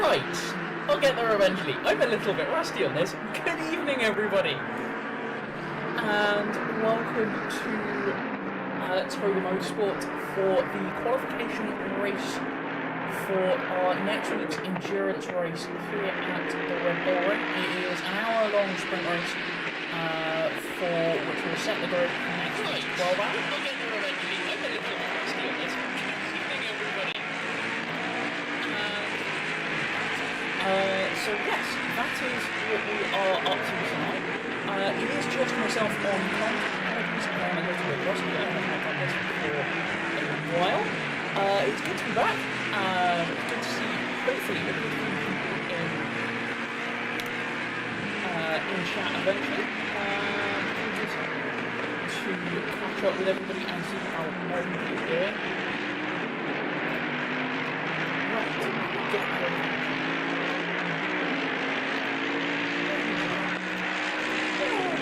Right, I'll get there eventually. I'm a little bit rusty on this. Good evening, everybody, and welcome to Toga Motorsport for the qualification race for our next week's endurance race here at the Red Bull Ring. It is an hour-long sprint race for which will set the grid for next week's 12 hours. I'll get there eventually. I'm a little bit rusty on this. Good evening, everybody. So yes, that is what we are up to tonight. It is just myself on apologies, I'm a little bit rusty. I haven't done this for a while. It's good to be back. It's good to see, hopefully, a good few people in chat eventually. Just to catch up with everybody and see how everybody is doing. Right, get there.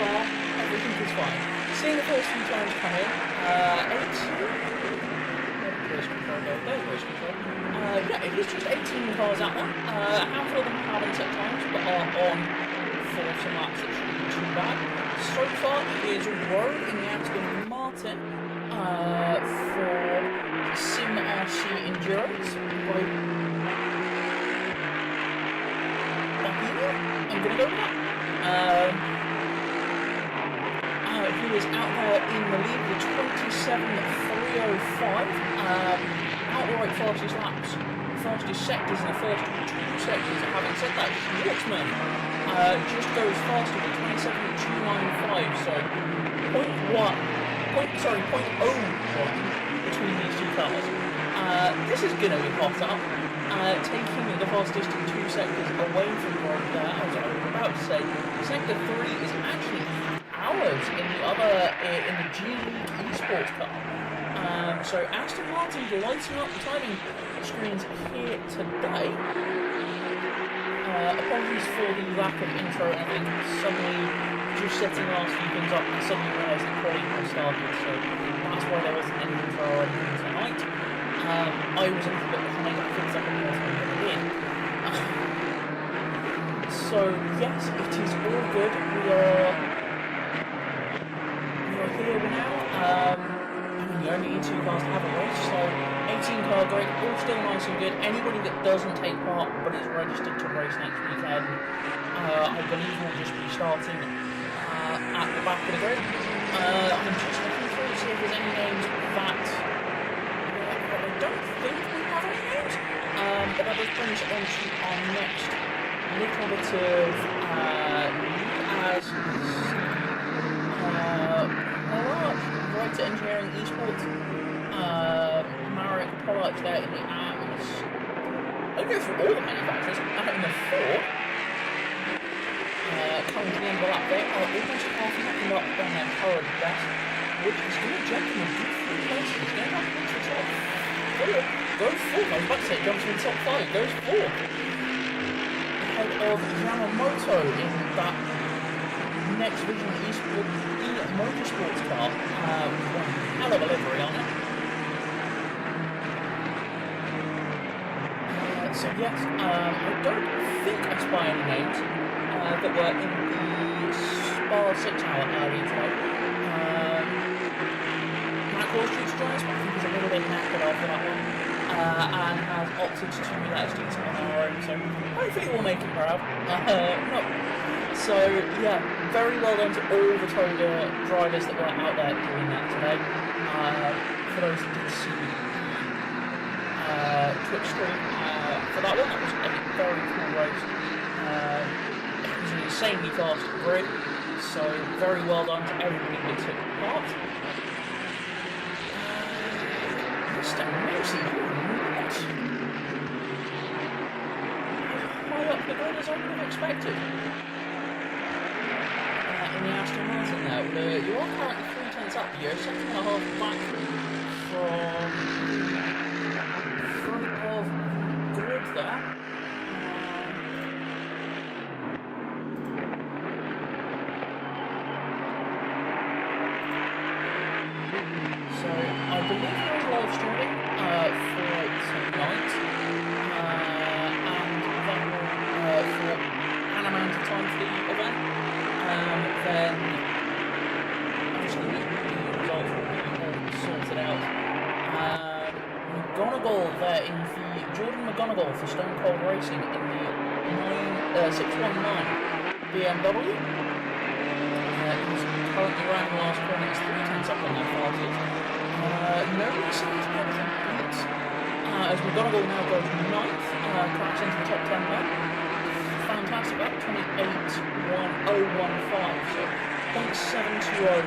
Everything is fine. Seeing the first few times come in, 18. Race control, there's race control. Yeah, it is just 18 cars out there. A handful of them haven't set times, but are on for some laps that shouldn't be too bad. So far, it is Rowe in the Aston Martin for Sim RC Endurance. I'm going to go with that. Who is out there in the lead with 27.305. Outright fastest laps, fastest sectors in the first two sectors. Having said that, Schwartzman just goes faster with 27.295. So 0.01 between these two cars. This is going to be hot up. Taking the fastest two sectors away from the road there, as I was about to say, sector 3 is actually hours in the G League Esports car. So Aston Martin lighting up the timing screens here today. Apologies for the lack of intro. I think suddenly just setting the last few things up and suddenly realised the quality had started. So that's why there wasn't any intro or anything tonight. I was a little bit behind. I think I had more time than I did. So yes, it is all good. We are here now. We only need 2 cars to have a race, so 18 car grid, all still nice and good. Anybody that doesn't take part but is registered to race next weekend, I believe will just be starting at the back of the grid. I'm just looking through to see if there's any names that I don't think we have any names, but that does bring us on to our next little bit of as right to Engineering Esports, Marek Polak there in the AMS. I'll go through all the manufacturers. In the Ford, coming to the end of the lap there, are almost half a second up on their current best, which is going to jump in a good 3 places. It's going up into the top 4. Goes 4. I was about to say jumps in the top 5. Goes 4. Ahead of Yamamoto in that next Vision Esports Motorsports car, one hell of a livery on it. So yes, I don't think I spy any names that were in the Spa 6 hour earlier today. Matt Hallstreet's joined us, but I think he's a little bit knackered after that one, and has opted to let us do something on our own, so hopefully we'll make him proud. So yeah, very well done to all the Toga drivers that were out there doing that today. For those that did see Twitch stream for that one, that was a very cool race. It was an insanely fast grid, so very well done to everybody that took part. Mr. Mason, what? High up the grid as I would have expected. In the Aston Martin there, you are currently 3 tenths up, you're 7.5 back from front of grid there. So I believe there is live streaming for tonight, and that McGonigal for Stone Cold Racing in the 619 BMW. He's currently around the last corner. He's 3 tenths up on that fastest. No racing is better than beat. As McGonigal now goes 9th, cracks into the top 10 there. Fantastic, that 28.1015, so 0.720.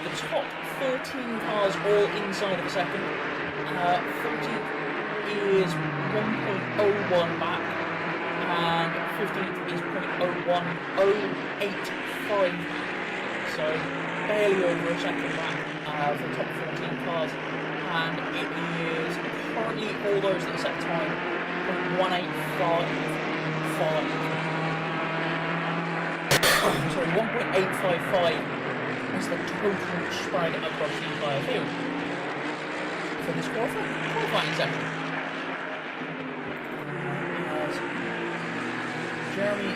The top 13 cars all inside of a second. 14th is 1.01 back, and 15th is 0.01085. So barely over a second back for the top 14 cars, and it is currently all those that set time 0.1855. Sorry, 1.855 is the total spread across the entire field for this qualifying section. Jeremy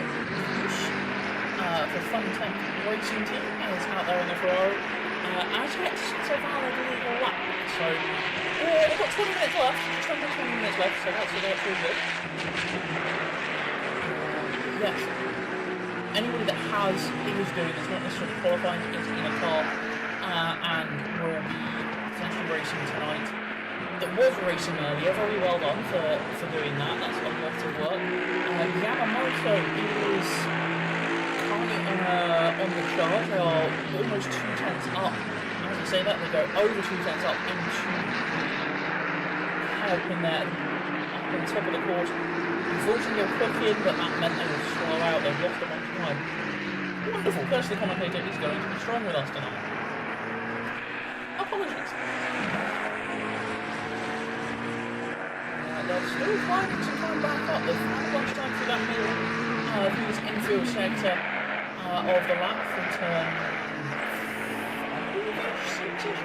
for Funtech Racing Team is out there in the Ferrari. As yet, so far they're doing a lap. So they've got 20 minutes left, just under 20 minutes left, so that's really good. Yes. Anybody that is doing this, not necessarily qualifying, is in a car and will be potentially racing tonight. That was racing earlier, very well done for doing that. That's a lot of work. Yamamoto is currently on the chart. They are almost 2 tenths up. As I say that, they go over 2 tenths up into help in there up on top of the course. Unfortunately, they'll quick in, but that meant they would slow out. They've lost a bunch of time. Wonderful. First, the commentator is going to be strong with us tonight. Apologies. They're still finding some time back up. They've had a bunch of time through that middle, through this infield sector of the lap from turn 5-6-ish.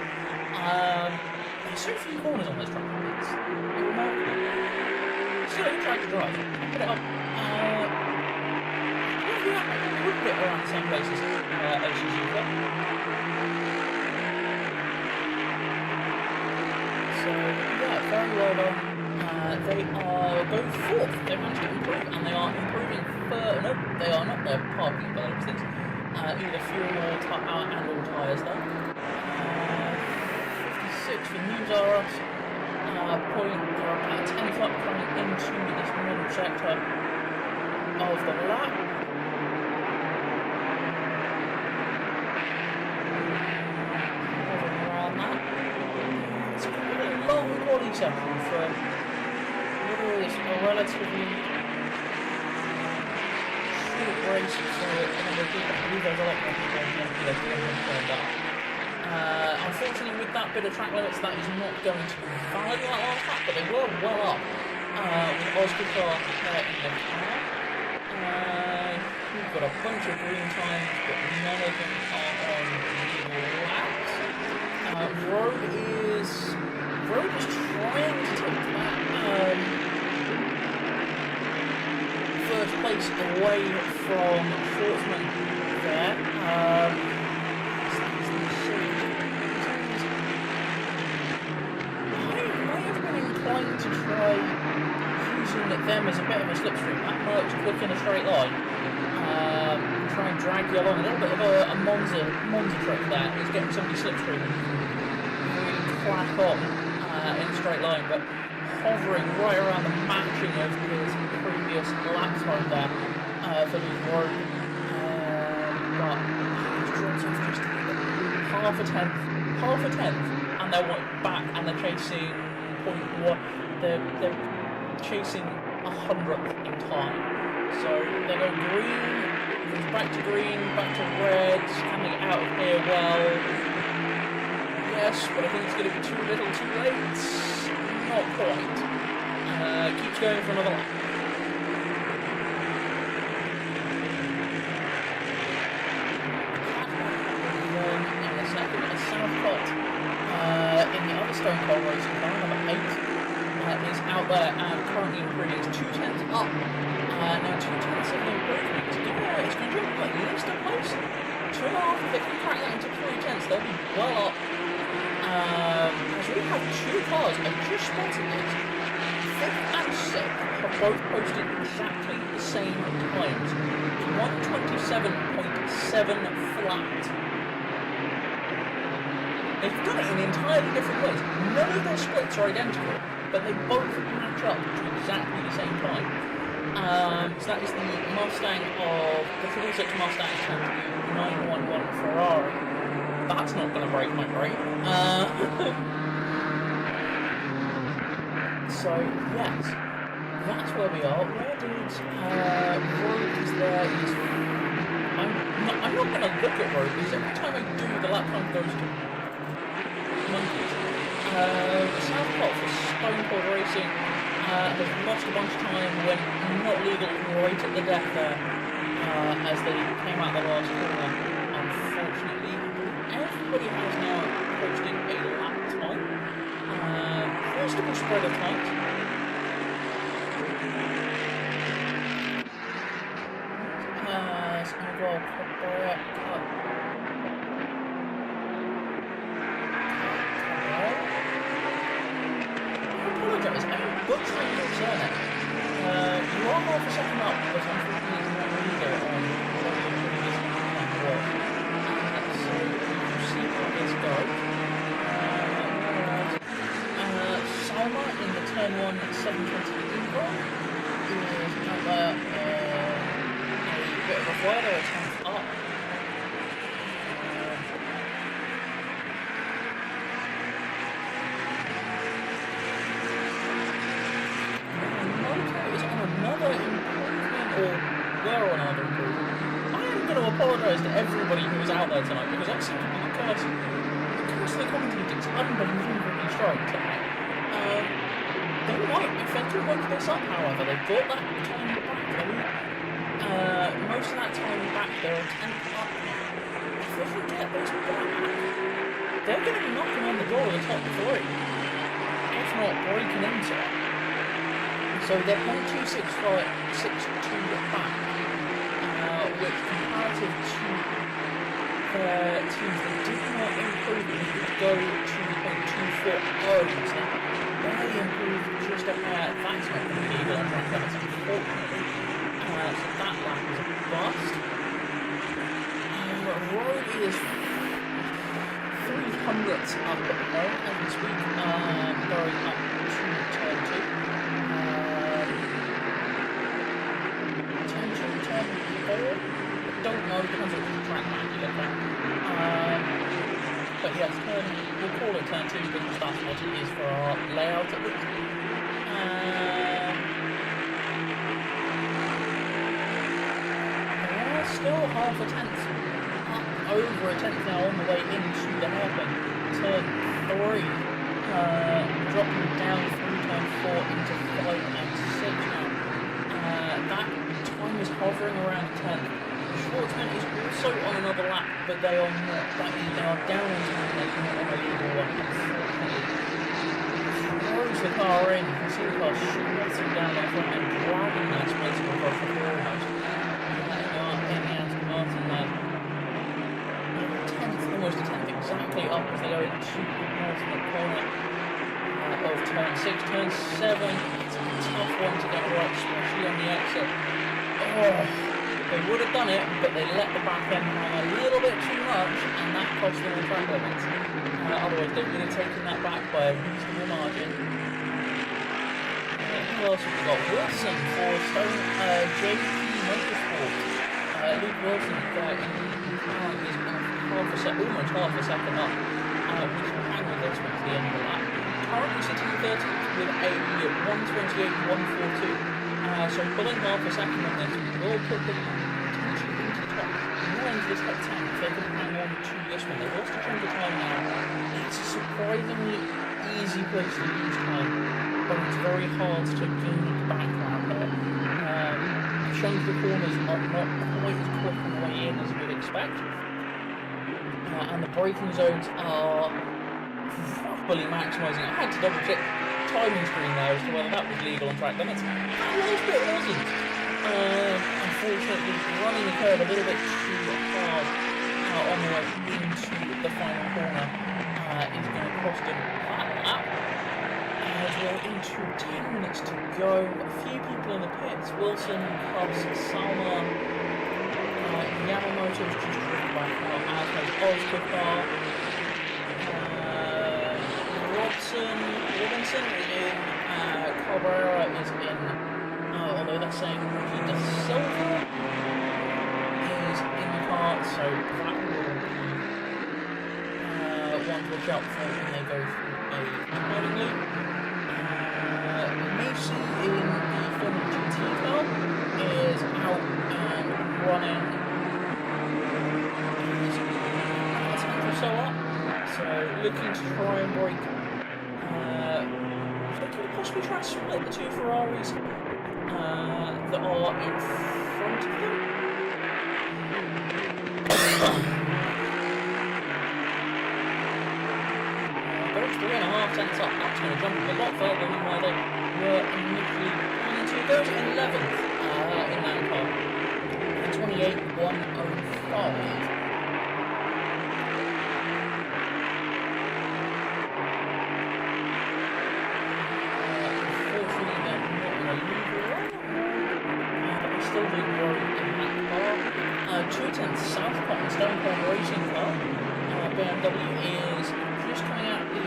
There's so few corners on this track. It's remarkable. Still a good track to drive. I'll put it up. Yeah, a good bit around the same places as usual. So, yeah, very well done. They are going 4th. They managed to improve, and they are improving further. No, they are not. They're parking by those things. Either fuel or and all tyres there. 56 for News R Us. Point, they're about 10th up coming into this middle sector of the lap. Hovering around that. It's quite a long quality section for a relatively short race, so I believe there's a lot more people turned up. Unfortunately, with that bit of track limits, that is not going to be valid like last lap, but they were well up with Oscar Clark in the car. We've got a bunch of green times, but none of them are on legal laps. Road is trying to take that first place away from Schwartzman there. Trying to try using them as a bit of a slipstream. That works quick in a straight line. Try and drag you along. A little bit of a Monza trick there is getting somebody slipstream and really crack on in a straight line, but hovering right around the matching of his previous lap time there for the road. But he's dropped off just half a tenth, and they're back and they're chasing. They're chasing 100th in time. So they go green, back to green, back to red. Can they get out of here? Well, yes, but I think it's going to be too little, too late. Not quite. Keeps going for another lap. In a second, a Southcott in the other Stone Cold Racing car, number 8, is out there and currently improving. It's 2 tenths up. Now 2 tenths of improvement. It's going to jump at least a place. 2.5, if they can crack that into 3 tenths, they'll be well up. As we do have two cars, I just spotted this. Fifth and sixth have both posted exactly the same times. 127.7 flat. They've done it in entirely different ways. None of their splits are identical, but they both match up to exactly the same time. So that is the Mustang of the 36 Mustang and the 911 Ferrari. That's not going to break my brain. So yes, that's where we are. Where did Rogue is there? I'm not going to look at Rogue because every time I do, the lap time goes to monkeys. Southport for Stone Cold Racing has lost a bunch of time when not legal right at the death there as they came out the last corner. Unfortunately, everybody has now posted a lap time. Reasonable spread of times. So I'm going to go apologise, I butchered your surname. You are half a second up, but unfortunately it's not legal on what you're doing this work. So you see how this goes. Salma in the turn 1 720 Eagle is now a bit of a flare, they're a 10th up. Another improvement, or were on another improvement. I am going to apologise to everybody who was out there tonight because I seem to be the curse of the commentators unbelievably strong tonight. They might be fed to make this up, however. They've got that time back. Most of that time back, they're a 10th up now. If they can get this back, they're going to be knocking on the door of the top 3. If not breaking into it. So they're 0.265, 6.2 back, which comparative to their teams that did not improve, would go to 0.240. So barely improved just a hair. That's not going to be legal on track, that's unfortunately. So that lap is a bust. Road is 300ths up at the moment as we speak, going up to turn 2. Don't know, depends on the track map you look at. But yes, we'll call it turn 2 because that's what it is for our layout at least. They're still half a tenth, over a tenth now on the way into the hairpin. Turn 3, dropping down through turn 4 into 5 and 6 now. That time is hovering around 10. Schwartzman is also on another lap, but they are not. That means they are down into the next one on a legal one, unfortunately. Throws the car in, you can see the car shooting down that front and dragging that space across the floor almost. In the Aston Martin there. 10th, almost a 10th exactly up as they go into the ultimate corner of turn 6. Turn 7, it's a tough one to get right, especially on the exit. They would have done it, but they let the back end hang a little bit too much, and that cost them the track limits. Otherwise, they would have taken that back by a reasonable margin. Who else have we got? Wilson for Stone JP Motorsport. Luke Wilson in car is almost half a second up, which will hang with this one to the end of the lap. Currently sitting 13th with a 1:28.142. So pulling half a second on this will put them potentially into the top. More into this top 10 if they can hang on to this one. They've lost a chunk of time now. It's a surprisingly easy place to lose time, but it's very hard to gain back around there. A chunk of the corners are not quite as quick on the way in as you would expect. And the braking zones are properly maximising. I had to double check timing screen there as to whether that was legal on track limits. That last bit wasn't. Unfortunately, running the curve a little bit too hard on the way into the final corner is going to cost him. as we're into 10 minutes to go. A few people in the pits. Wilson, Cubs, Salma, Yamamoto just driven back out, as has Ozkakar. Robinson is in, Cabrera is in, although that's saying Ricky De Silva is in the car, so that will be one to watch out for when they go through a turning loop. Macy in the Formula GT car is out and running. He's 10th or so up, so looking to try and break. Could we possibly try and split the two Ferraris that are in front of them? Those 3.5 tenths up, that's going to jump a lot further than where they were initially planning to. Goes 11th in that car, 28.105. Still doing well in that car. 2/10 South Cotton Stonecomb Racing car. BMW is just coming out the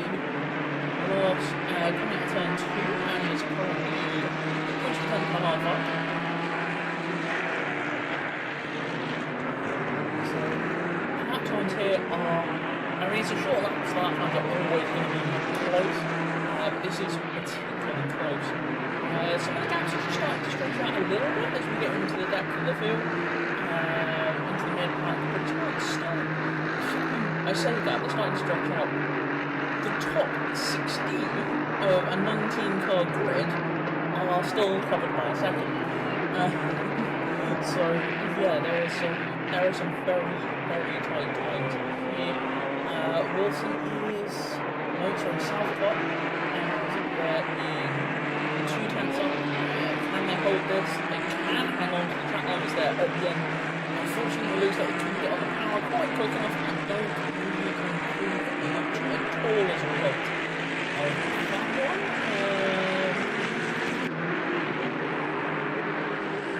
last, coming out turn 2 and is currently push the 10.5 up. So, lap times here are, I mean, it's a short lap, so lap times are always going to be close, but this is particularly close. Some of the gaps are just starting to stretch out a little bit as we get into the depth of the field, into the mid-pack, but it's still, I say that, they're starting to stretch out. The top 16 of a 19-car grid are still covered by a second. So, yeah, there are some very, very tight times here. Wilson is, no, sorry, Southcott, and they're in 2/10 up. Can they hold this? They can hang on to the track lines there at the end. Unfortunately, it looks like they couldn't get on the power quite quick enough and don't really improve much at all as a result of that one.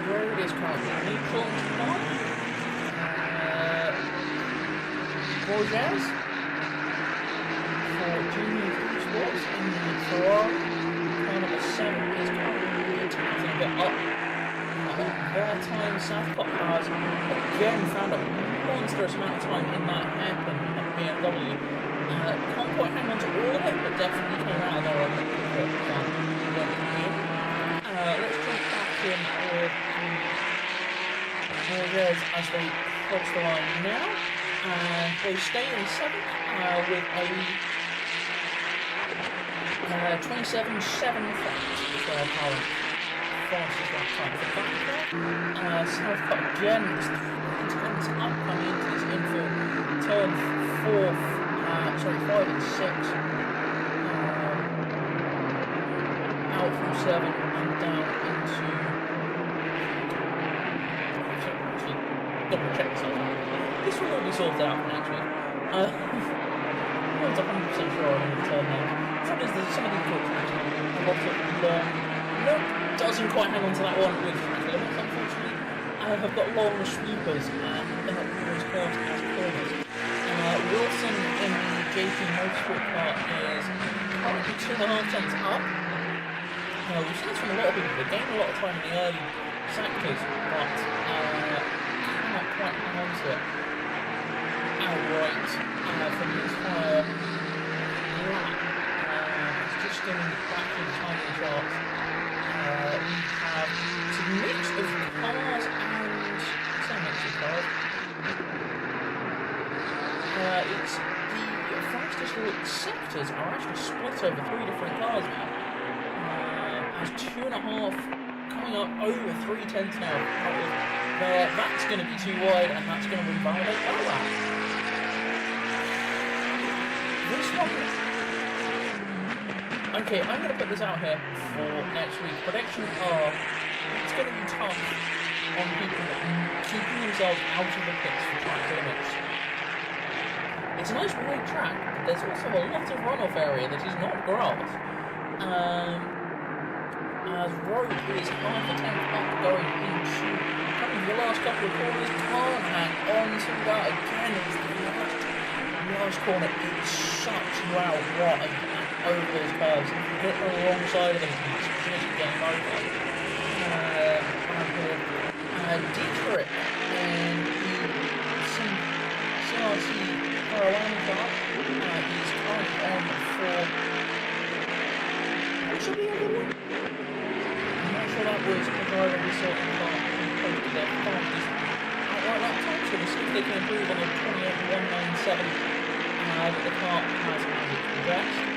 Road is currently neutral on. Borges for Junior Sports in the Ferrari. Number 7 is currently attempting to get up their time. Southcott has again found a monstrous amount of time in that hairpin at BMW. Can't quite hang on to all of it, but definitely came out of there on the quick one. Let's jump back in with Borges as they cross the line now. And they stay in 7th with a 27.7 is their current fastest lap time for that car. Southcott again is 3/10 up coming into this infield. Turn 5 and 6. Out from 7 and down into. Actually, double check this out. This will all be sorted out for next week. I was 100% sure on the turn now. Some of these talks actually a lot of long. Nope, doesn't quite hang on to that one with track limits, unfortunately. Have got long sweepers and that always counts as corners. Wilson in the JP Motorsport car is currently 2.5 tenths up. We've seen this from a lot of people. They gain a lot of time in the early sectors, but cannot quite hang on to it outright from the entire lap. Just going back in the timing charts, we have a mix of cars and some mix of cars. It's the fastest sectors are actually split over 3 different cars now. Has 2.5 coming up over 3/10 now. There, that's going to be too wide, and that's going to invalidate that lap. This one. Okay, I'm going to put this out here for next week. Predictions are it's going to be tough on people keeping themselves out of the pits for track limits. It's a nice wide track, but there's also a lot of runoff area that is not grass. as Road is half a tenth up going into coming the last couple of corners. Can't hang on to that again. It's the last corner. It sucks you out wide over those curves. If you hit the wrong side of them, it's just game over. Dietrich and the CRC Carolina car is currently on for. What should be on one? I'm not sure that was the driver we saw in the car posted their fastest outright lap time, so we'll see if they can improve on the 28.197 that the car has as its best.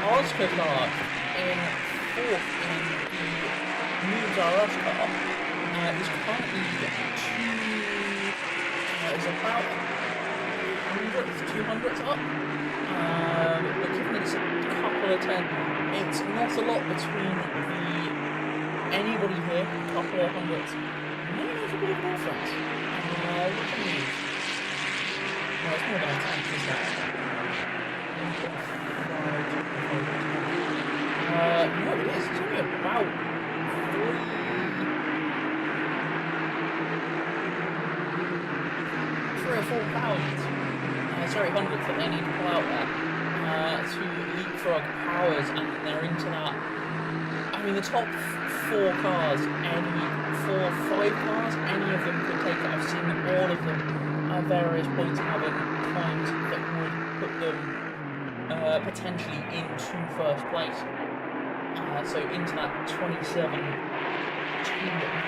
Oscar car in fourth in the News RS car is currently is about 200s up. But given it's a couple of 10, it's not a lot between anybody here, a couple of hundreds. Maybe there's a bit of a difference. What can you use? Well, it's more than a 10, isn't it? No, it is. It's only about 3 or 4 pounds. Sorry, hundreds that they need to pull out there to leapfrog powers, and they're into that. I mean, the top 4 cars, 5 cars, any of them could take it. I've seen all of them at various points having times that would put them potentially into first place. So into that 27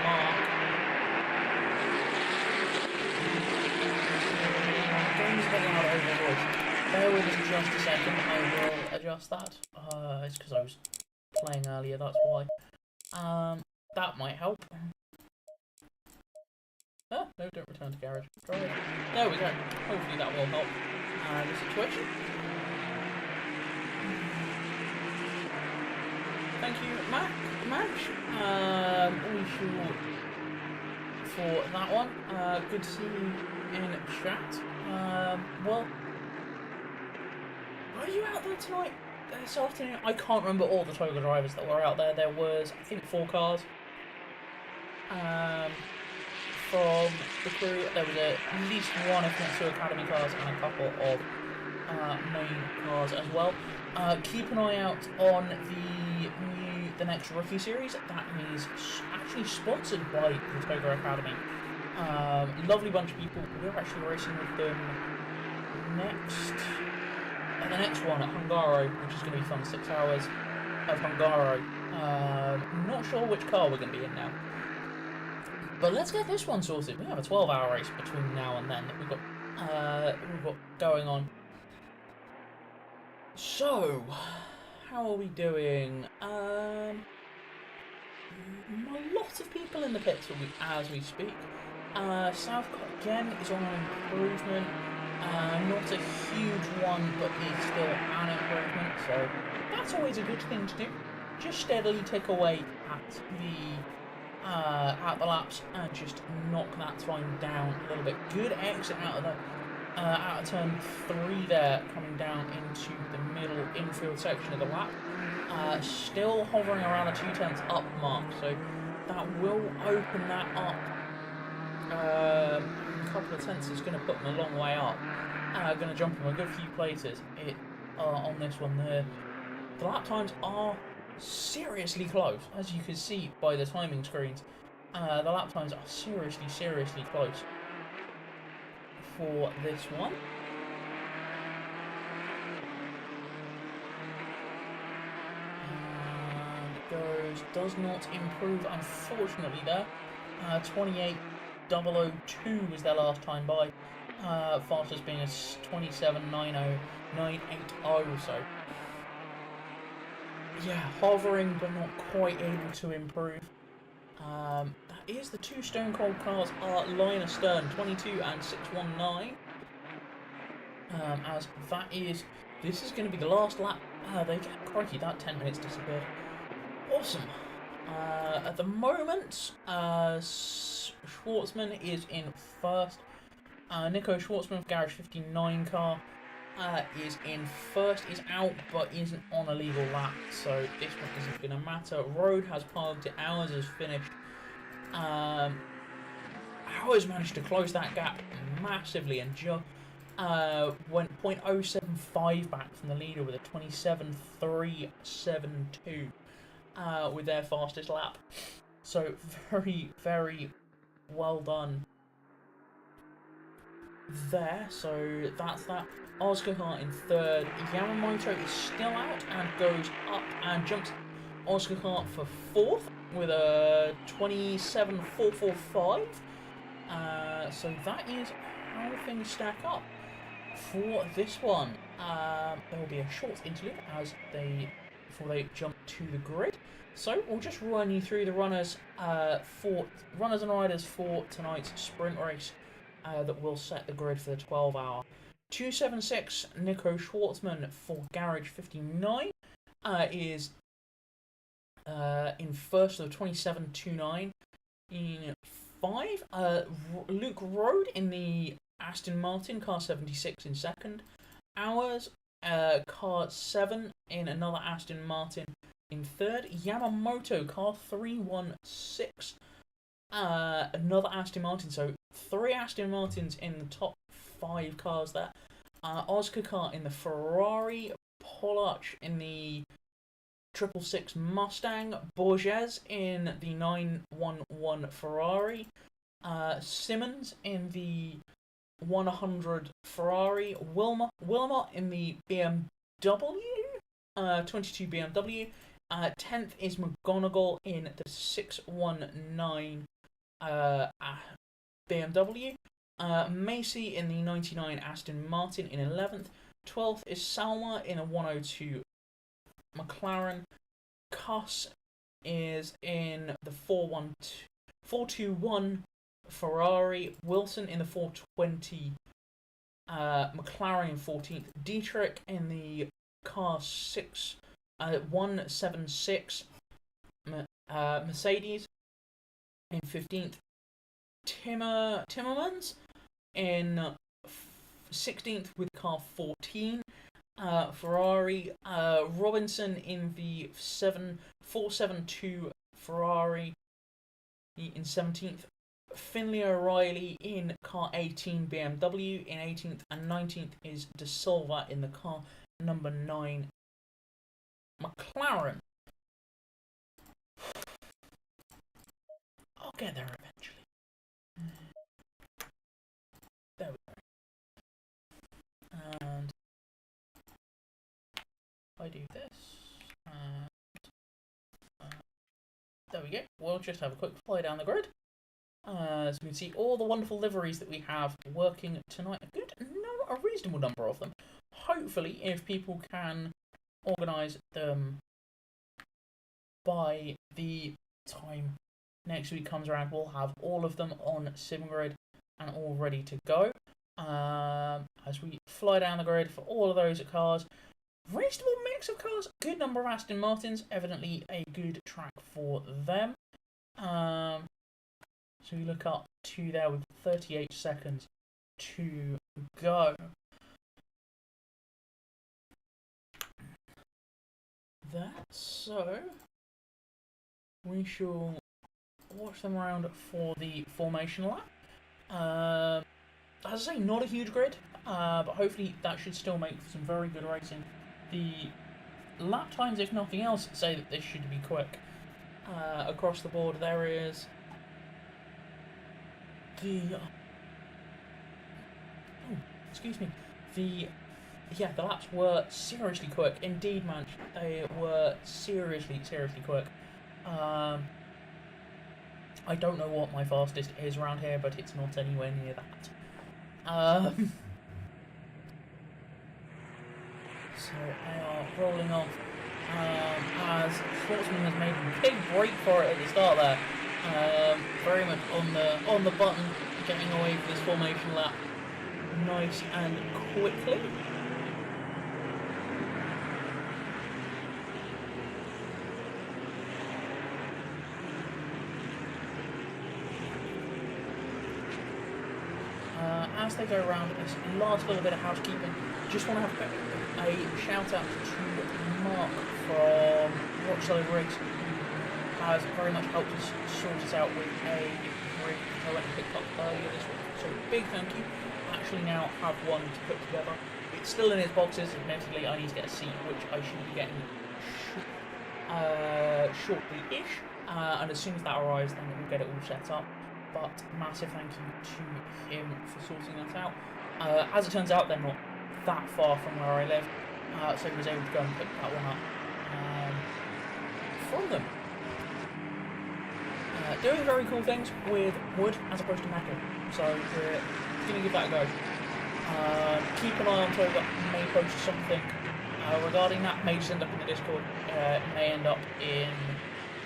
mark. Game's a bit loud over the voice. Bear with us just a second, I will adjust that. It's because I was playing earlier, that's why. That might help. Oh, no, don't return to garage. Drive. There we go. Hopefully that will help the situation. Thank you, Match. All short for that one. Good to see you in chat. Well, are you out there tonight? This afternoon? I can't remember all the Toga drivers that were out there. There was, I think, 4 cars. From the crew, there was at least 1, if not 2, academy cars and a couple of main cars as well. Keep an eye out on the next rookie series. That is actually sponsored by the Toga Academy. Lovely bunch of people. We're actually racing with them the next one at Hungaro, which is going to be fun. 6 hours of Hungaro. Not sure which car we're going to be in now. But let's get this one sorted. We have a 12-hour race between now and then that we've got going on. So, how are we doing? A lot of people in the pits as we speak. Southcott again is on an improvement. Not a huge one, but it's still an improvement. So that's always a good thing to do. Just steadily tick away at the laps and just knock that time down a little bit. Good exit out of turn 3 there, coming down into the middle infield section of the lap. Still hovering around the 2/10 up mark, so that will open that up A couple of tenths is going to put them a long way up. Going to jump them a good few places on this one there. The lap times are seriously close, as you can see by the timing screens. The lap times are seriously close for this one. Does not improve, unfortunately, there. 28.002 was their last time by. Fastest being a 27.90.980, so yeah, hovering but not quite able to improve. That is the two Stone Cold cars are line astern, 22 and 619. As that is, this is going to be the last lap. Crikey, that 10 minutes disappeared. Awesome. At the moment, Schwartzman is in first. Nico Schwartzman of Garage 59 car is in first, is out, but isn't on a legal lap, so this one isn't going to matter. Road has parked it, Ours has finished. Ours managed to close that gap massively and went 0.075 back from the leader with a 27.372 with their fastest lap. So very well done there. So that's that. Oscar Hart in third. Yamamoto is still out and goes up and jumps Oscar Hart for fourth with a 27.445. So that is how things stack up for this one. There will be a short interlude before they jump to the grid. So we'll just run you through the runners and riders for tonight's sprint race that will set the grid for the 12-hour. 276 Nico Schwartzman for Garage 59 is in first with 27.29. In 5, Luke Road in the Aston Martin car 76 in second. Ours car 7 in another Aston Martin in third. Yamamoto car 316, another Aston Martin. So 3 Aston Martins in the top 5 cars there. Oscar car in the Ferrari. Polach in the 666 Mustang. Borges in the 911 Ferrari. Simmons in the 100 Ferrari. Wilmot in the BMW. 22 BMW. 10th is McGonigal in the 619 BMW. Macy in the 99 Aston Martin in 11th. 12th is Salma in a 102 McLaren. Cuss is in the 421 Ferrari. Wilson in the 420 McLaren in 14th. Dietrich in the car 176 Mercedes in 15th. Timmermans in 16th with car 14 Ferrari. Robinson in the 472 Ferrari in 17th. Finley O'Reilly in car 18 BMW in 18th, and 19th is De Silva in the car number 9 McLaren. I'll get there eventually. There we go. And I do this, and there we go. We'll just have a quick fly down the grid. As we can see, all the wonderful liveries that we have working tonight. A reasonable number of them. Hopefully, if people can organise them by the time next week comes around, we'll have all of them on SimGrid and all ready to go. As we fly down the grid for all of those cars, reasonable mix of cars, good number of Aston Martins, evidently a good track for them. So we look up to there with 38 seconds to go. So we shall watch them around for the formation lap. As I say, not a huge grid, but hopefully that should still make for some very good racing. The lap times, if nothing else, say that this should be quick. Across the board, there is the... Oh, excuse me. The laps were seriously quick. Indeed, man, they were seriously quick. I don't know what my fastest is around here, but it's not anywhere near that. So they are rolling off as Schwartzman has made a big break for it at the start there. Very much on the button, getting away for this formation lap nice and quickly. As they go around this last little bit of housekeeping, just want to have a shout out to Mark from Rochdale Rigs, who has very much helped us sort us out with a rig which I went and picked up earlier this week. So big thank you. I actually now have one to put together. It's still in its boxes, admittedly. I need to get a seat, which I should be getting shortly-ish. And as soon as that arrives, then we'll get it all set up. But massive thank you to him for sorting that out. As it turns out, they're not that far from where I live, so he was able to go and pick that one up from them. Doing very cool things with wood as opposed to metal, so we're going to give that a go. Keep an eye on Twitter, may post something regarding that, may just end up in the Discord, may end up in,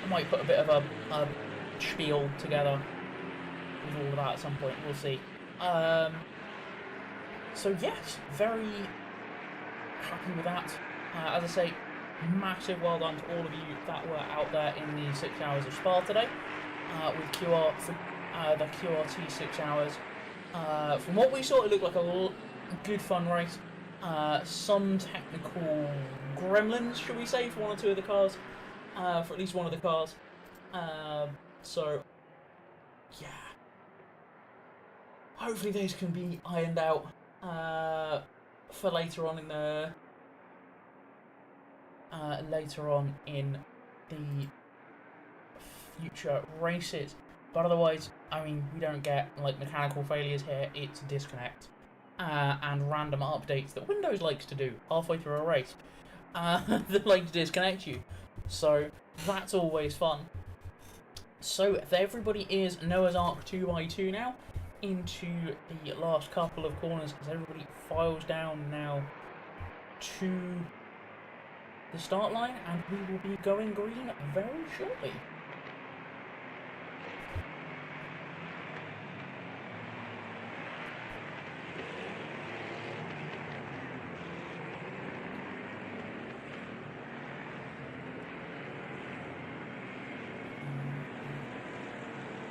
I might put a bit of a spiel together with all of that at some point, we'll see. So yes, very happy with that. As I say, massive well done to all of you that were out there in the 6 hours of Spa today, with QR for the QRT 6 hours. From what we saw, it looked like a good fun race. Some technical gremlins, should we say, for one or two of the cars, for at least one of the cars. So yeah. Hopefully these can be ironed out for later on in the future races. But otherwise, I mean, we don't get like mechanical failures here. It's disconnect and random updates that Windows likes to do halfway through a race. That like to disconnect you. So that's always fun. So everybody is Noah's Ark 2x2 now, into the last couple of corners as everybody files down now to the start line, and we will be going green very shortly.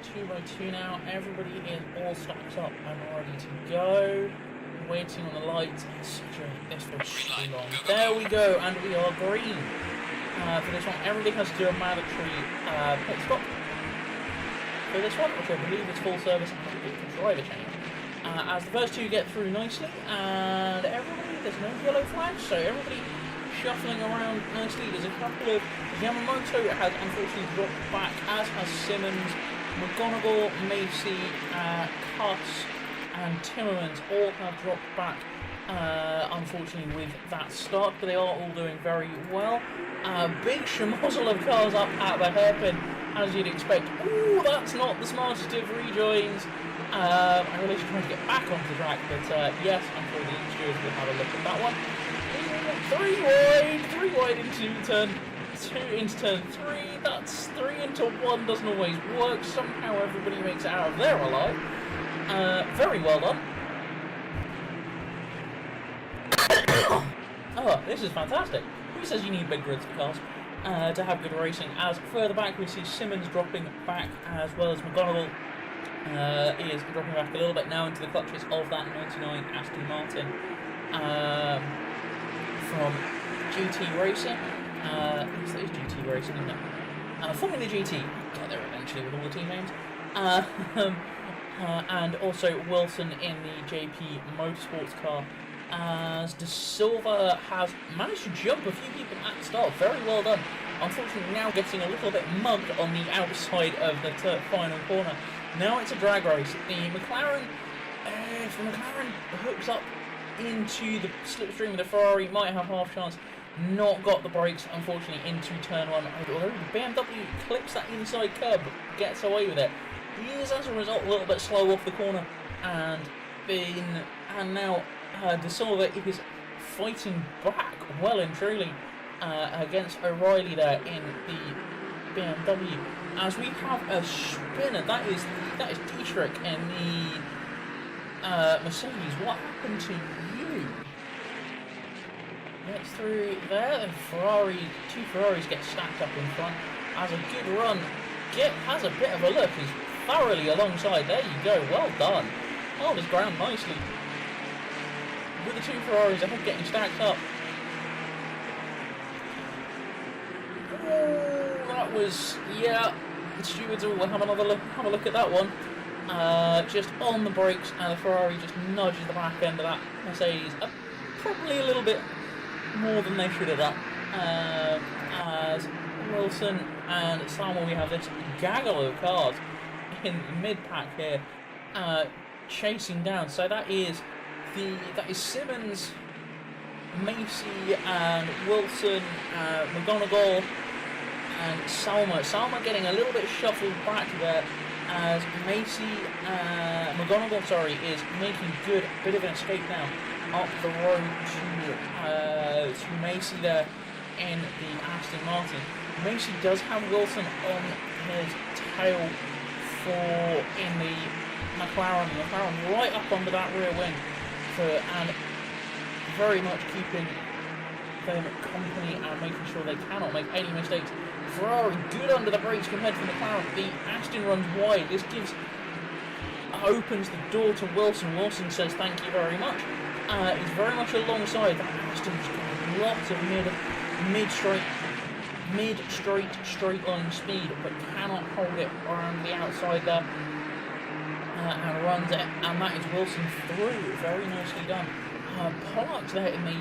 Two by two now, everybody is all stacked up and ready to go. Waiting on the lights. This feels so long. There we go, and we are green. For this one, everybody has to do a mandatory pit stop. For this one, which I believe is full service and has a bit of driver change. As the first two get through nicely, and everybody, there's no yellow flags, so everybody shuffling around nicely. There's a couple of Yamamoto has unfortunately dropped back, as has Simmons. McGonigal, Macy, Cuss and Timmermans all have dropped back, unfortunately, with that start, but they are all doing very well. Big schmozzle of cars up at the hairpin, as you'd expect. Ooh, that's not the smartest of rejoins. I really should try to get back onto the track, but yes, I'm sure the stewards will have a look at that one. Three wide into turn 2 into turn 3, that's 3 into 1, doesn't always work, somehow everybody makes it out of there alive. Very well done. Oh, this is fantastic. Who says you need big grids for cars to have good racing? As further back we see Simmons dropping back, as well as McGonigal is dropping back a little bit now into the clutches of that 99 Aston Martin from GT Racing. Yes, that is GT Racing, isn't it? Formula GT. Get there eventually with all the team names. and also Wilson in the JP Motorsports car, as De Silva has managed to jump a few people at the start. Very well done. Unfortunately, now getting a little bit mugged on the outside of the final corner. Now it's a drag race. The McLaren, if the McLaren hooks up into the slipstream of the Ferrari, might have half chance. Not got the brakes, unfortunately, into turn one. Although the BMW clips that inside curb, gets away with it. He is, as a result, a little bit slow off the corner, and now De Silva is fighting back well and truly against O'Reilly there in the BMW. As we have a spinner, that is Dietrich in the Mercedes. What happened to you? Gets through there. Two Ferraris get stacked up in front. Has a good run. Has a bit of a look. He's thoroughly alongside. There you go. Well done. Held his ground nicely. With the two Ferraris ahead getting stacked up. Oh, that was, yeah. The stewards will have a look at that one. Just on the brakes, and the Ferrari just nudges the back end of that Mercedes probably a little bit more than they should have done. As Wilson and Samuel, we have this gaggle of cars in the mid-pack here, chasing down. So that is Simmons, Macy, and Wilson, McGonigal, and Salma. Salma getting a little bit shuffled back there, as McGonigal, is making good bit of an escape now up the road to Macy there in the Aston Martin. Macy does have Wilson on his tail in the McLaren. McLaren right up under that rear wing and very much keeping them company and making sure they cannot make any mistakes. Ferrari good under the brakes compared to McLaren. The Aston runs wide. This opens the door to Wilson. Wilson says thank you very much. He's very much alongside. That Aston's got lots of mid-straight straight line speed, but cannot hold it around the outside there, and runs it, and that is Wilson through. Very nicely done. Pollack there in the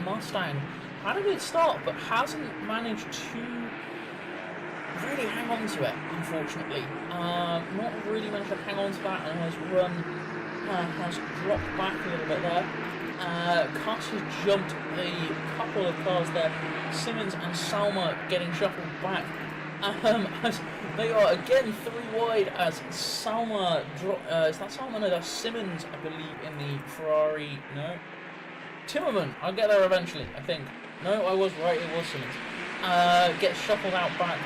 Mustang had a good start, but hasn't managed to really hang on to it, unfortunately. Not really managed to hang on to that, and has dropped back a little bit there. Cuss has jumped a couple of cars there. Simmons and Salma getting shuffled back. As they are again three wide, as Salma is that Salma? No, that's Simmons, I believe, in the Ferrari. No, Timmerman. I'll get there eventually, I think. No, I was right. It was Simmons. Gets shuffled out back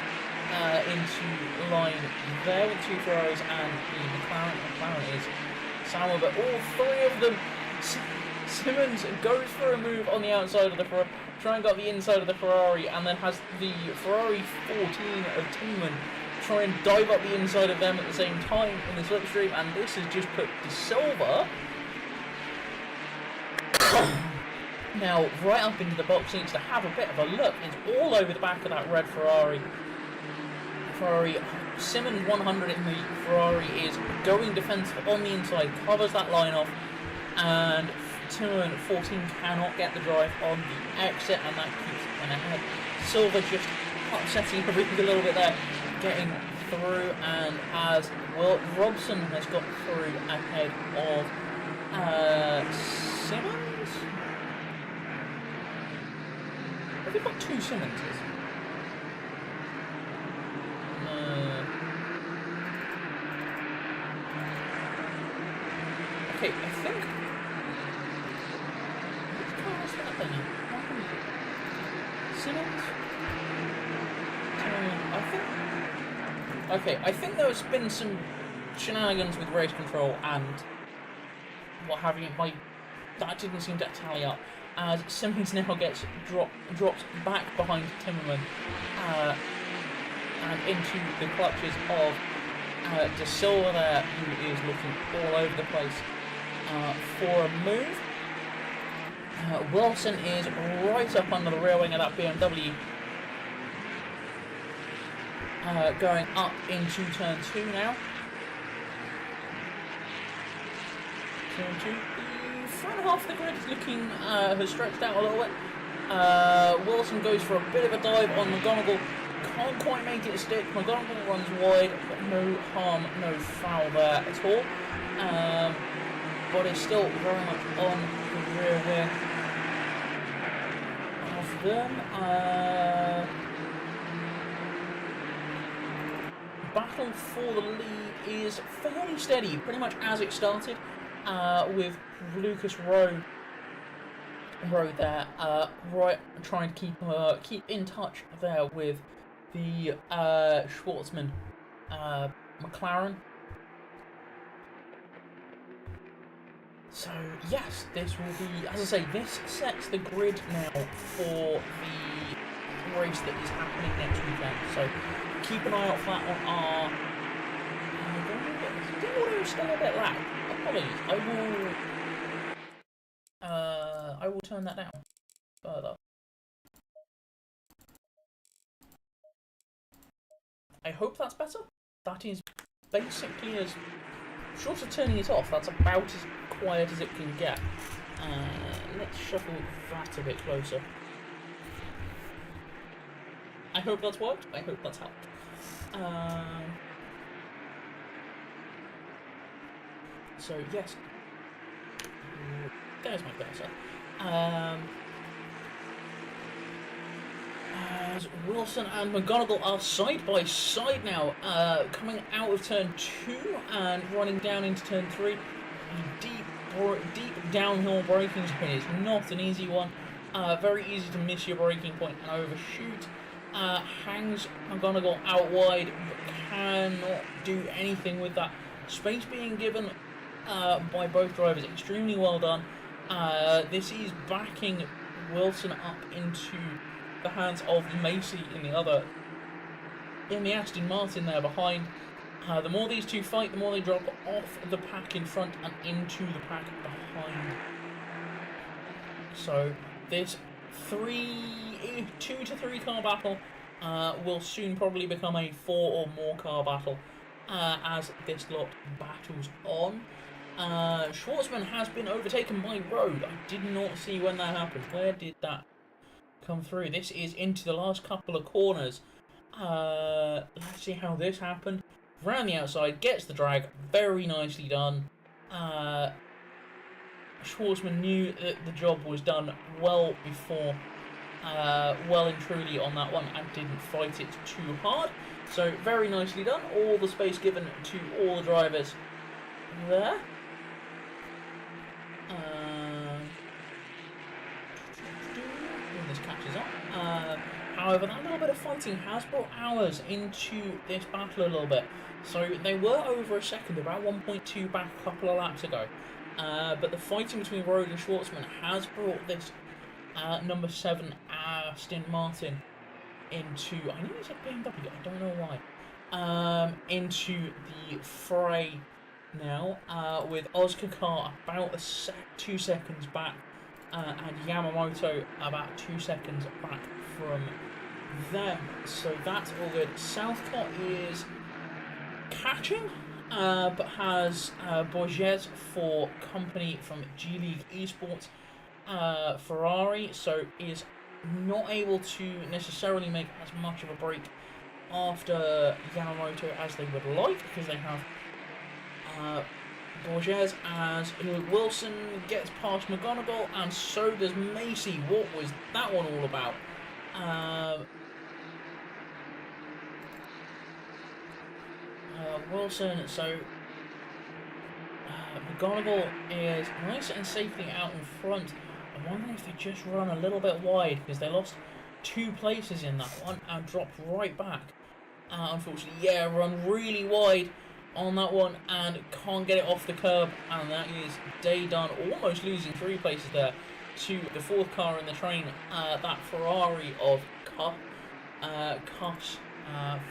into line there with two Ferraris and the McLaren. McLaren is Salma, but all three of them. Simmons goes for a move on the outside of the Ferrari, try and got the inside of the Ferrari, and then has the Ferrari 14 of Timmerman try and dive up the inside of them at the same time in the slipstream, and this has just put De Silva now right up into the box seats to have a bit of a look. It's all over the back of that red Ferrari. Simmons 100 in the Ferrari is going defensive on the inside, covers that line off, and Timmerman 14 cannot get the drive on the exit, and that keeps him ahead. Silva just upsetting everything a little bit there, getting through, and as Robson has got through ahead of Simmons. Have we got two Simmonses? Okay, I think. Which car was that then? Simmons? Okay, I think there's been some shenanigans with race control and what have you. That didn't seem to tally up, as Simmons now gets dropped back behind Timmerman and into the clutches of De Silva there, who is looking all over the place for a move. Wilson is right up under the rear wing of that BMW, going up into turn 2 now. turn 2. The front half of the grid is looking, has stretched out a little bit. Wilson goes for a bit of a dive on McGonigal. Can't quite make it stick. McGonigal runs wide, but no harm, no foul there at all. But it's still very much on the rear wing of them. Battle for the lead is fairly steady, pretty much as it started, with Lucas Rowe there, right, trying to keep in touch there with the Schwartzman McLaren. So yes, this will be, as I say, this sets the grid now for the race that is happening next weekend. So keep an eye out for that on our. The audio is still a bit loud. Apologies. I will turn that down further. I hope that's better. That is basically as short of turning it off. That's about as quiet as it can get. Let's shuffle that a bit closer. I hope that's worked. I hope that's helped. So yes, there's my cursor. As Wilson and McGonigal are side by side now, coming out of turn 2 and running down into turn 3. Deep downhill braking zone is not an easy one. Very easy to miss your braking point and overshoot. Hangs McGonigal out wide, but cannot do anything with that. Space being given by both drivers, extremely well done. This is backing Wilson up into the hands of Macy in the Aston Martin there behind. The more these two fight, the more they drop off the pack in front and into the pack behind. So this 2 to 3 car battle will soon probably become a 4 or more car battle as this lot battles on. Schwartzman has been overtaken by Road. I did not see when that happened. Where did that come through? This is into the last couple of corners. Let's see how this happened. Round the outside, gets the drag, very nicely done. Schwartzman knew that the job was done well before, well and truly on that one, and didn't fight it too hard. So very nicely done. All the space given to all the drivers there. When this catches up. However, that little bit of fighting has brought ours into this battle a little bit. So they were over a second, about 1.2 back a couple of laps ago. But the fighting between Road and Schwartzman has brought this number 7 Aston Martin into, I knew it said BMW, I don't know why, into the fray now, with Oscar Carr about 2 seconds back, and Yamamoto about 2 seconds back from them. So that's all good. Southcott is catching, but has Borges for company from G League Esports Ferrari, so is not able to necessarily make as much of a break after Yamamoto as they would like, because they have Borges as Wilson gets past McGonigal, and so does Macy. What was that one all about? Wilson, so McGonigal is nice and safely out in front. I'm wondering if they just run a little bit wide, because they lost 2 places in that one and dropped right back. Unfortunately, yeah, run really wide on that one and can't get it off the curb, and that is day done, almost losing 3 places there to the 4th car in the train, that Ferrari of Cuss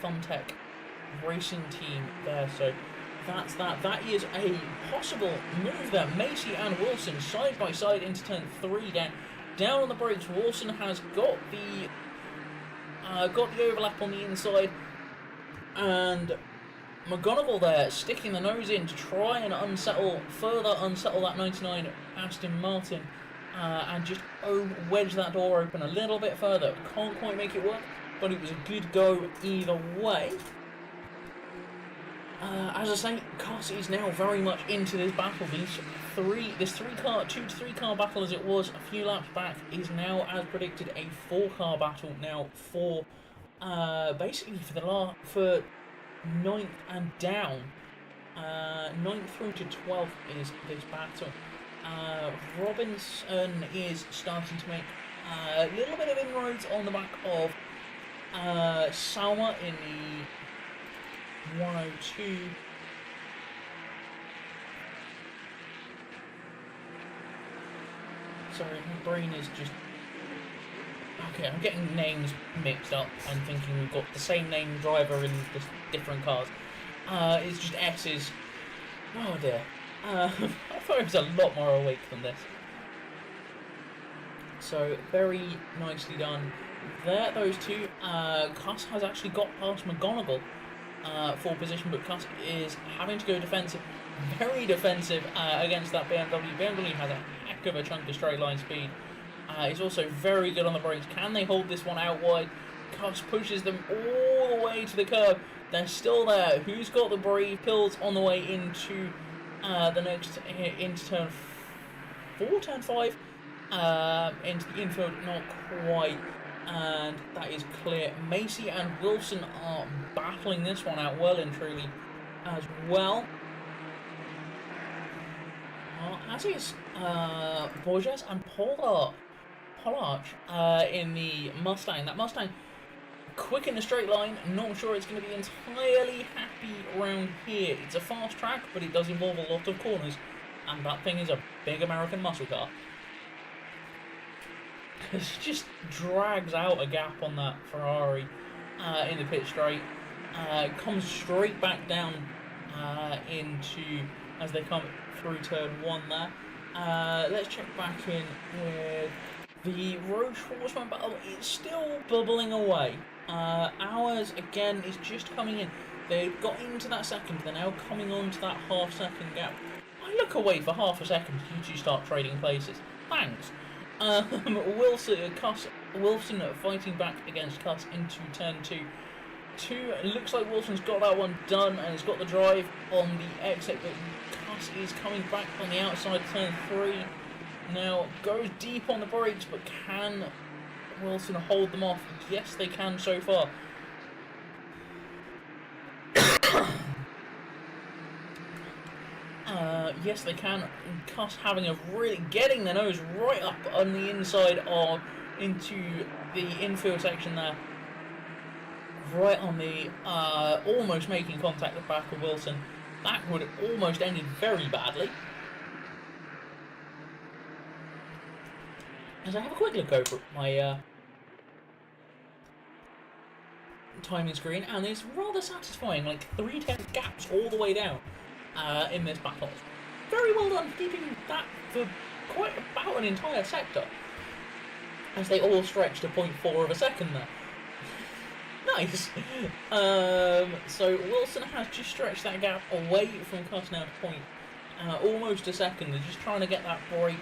Funtech racing team there. So that's that. That is a possible move there. Macy and Wilson side by side into turn 3 down on the brakes. Wilson has got the overlap on the inside, and McGonigal there, sticking the nose in to try and further unsettle that 99 Aston Martin, and just wedge that door open a little bit further. Can't quite make it work, but it was a good go either way. As I say, Cuss is now very much into this battle. This 2 to 3 car battle, as it was a few laps back, is now, as predicted, a 4-car battle now for basically for 9th and down. 9th through to 12th is this battle. Robinson is starting to make a little bit of inroads on the back of Salma in the 102. Sorry, my brain is just... Okay, I'm getting names mixed up. I'm thinking we've got the same name driver in just different cars. It's just S's. Oh dear. I thought it was a lot more awake than this. So, very nicely done there, those two. Cuss has actually got past McGonigal for position, but Cuss is having to go defensive, very defensive against that BMW. BMW has a heck of a chunk of straight line speed. He's also very good on the brakes. Can they hold this one out wide? Cuss pushes them all the way to the curb. They're still there. Who's got the brave pills on the way into the next, into turn 4, turn 5? Into the infield, not quite. And that is clear. Macy and Wilson are battling this one out well and truly as well. As is Borges and Pollard in the Mustang. That Mustang quick in the straight line. Not sure it's going to be entirely happy around here. It's a fast track, but it does involve a lot of corners. And that thing is a big American muscle car. It just drags out a gap on that Ferrari in the pit straight. Comes straight back down into, as they come through turn 1 there. Let's check back in with the Roche Horseman battle. It's still bubbling away. Ours, again, is just coming in. They've got into that second. They're now coming on to that half-second gap. I look away for half a second. You two start trading places. Thanks. Wilson fighting back against Cuss into turn 2. Looks like Wilson's got that one done and has got the drive on the exit, but Cuss is coming back on the outside turn 3. Now goes deep on the brakes, but can Wilson hold them off? Yes, they can so far. Yes, they can. Cuss having a really getting their nose right up on the inside of into the infield section there, right on the almost making contact with back of Wilson. That would have almost ended very badly. As I have a quick look over my timing screen, and it's rather satisfying, like 3/10 gaps all the way down in this battle. Very well done for keeping that for quite about an entire sector, as they all stretch to 0.4 of a second there. Nice! So Wilson has just stretched that gap away from Cuss now to almost a second. They're just trying to get that break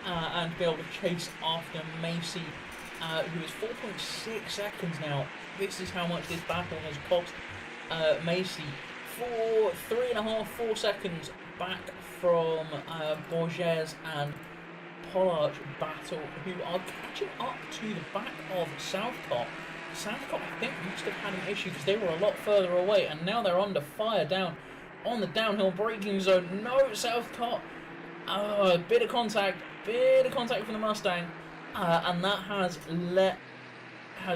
and be able to chase after Macy, who is 4.6 seconds now. This is how much this battle has cost Macy. 4 seconds back from Borges and Pollard battle, who are catching up to the back of Southcott. Southcott, I think, must have had an issue because they were a lot further away, and now they're under fire down on the downhill braking zone. No, Southcott, a bit of contact from the Mustang, and that has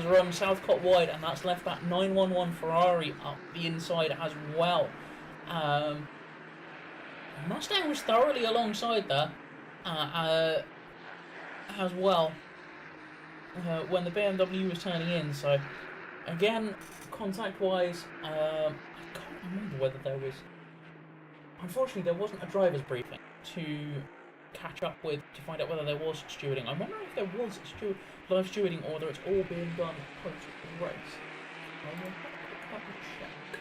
run Southcott wide, and that's left that 911 Ferrari up the inside as well. Mustang was thoroughly alongside there as well when the BMW was turning in. So again, contact-wise, I can't remember whether there was... Unfortunately, there wasn't a driver's briefing to catch up with to find out whether there was stewarding. I'm wondering if there was live stewarding or whether it's all being done post-race. I will have a quick check.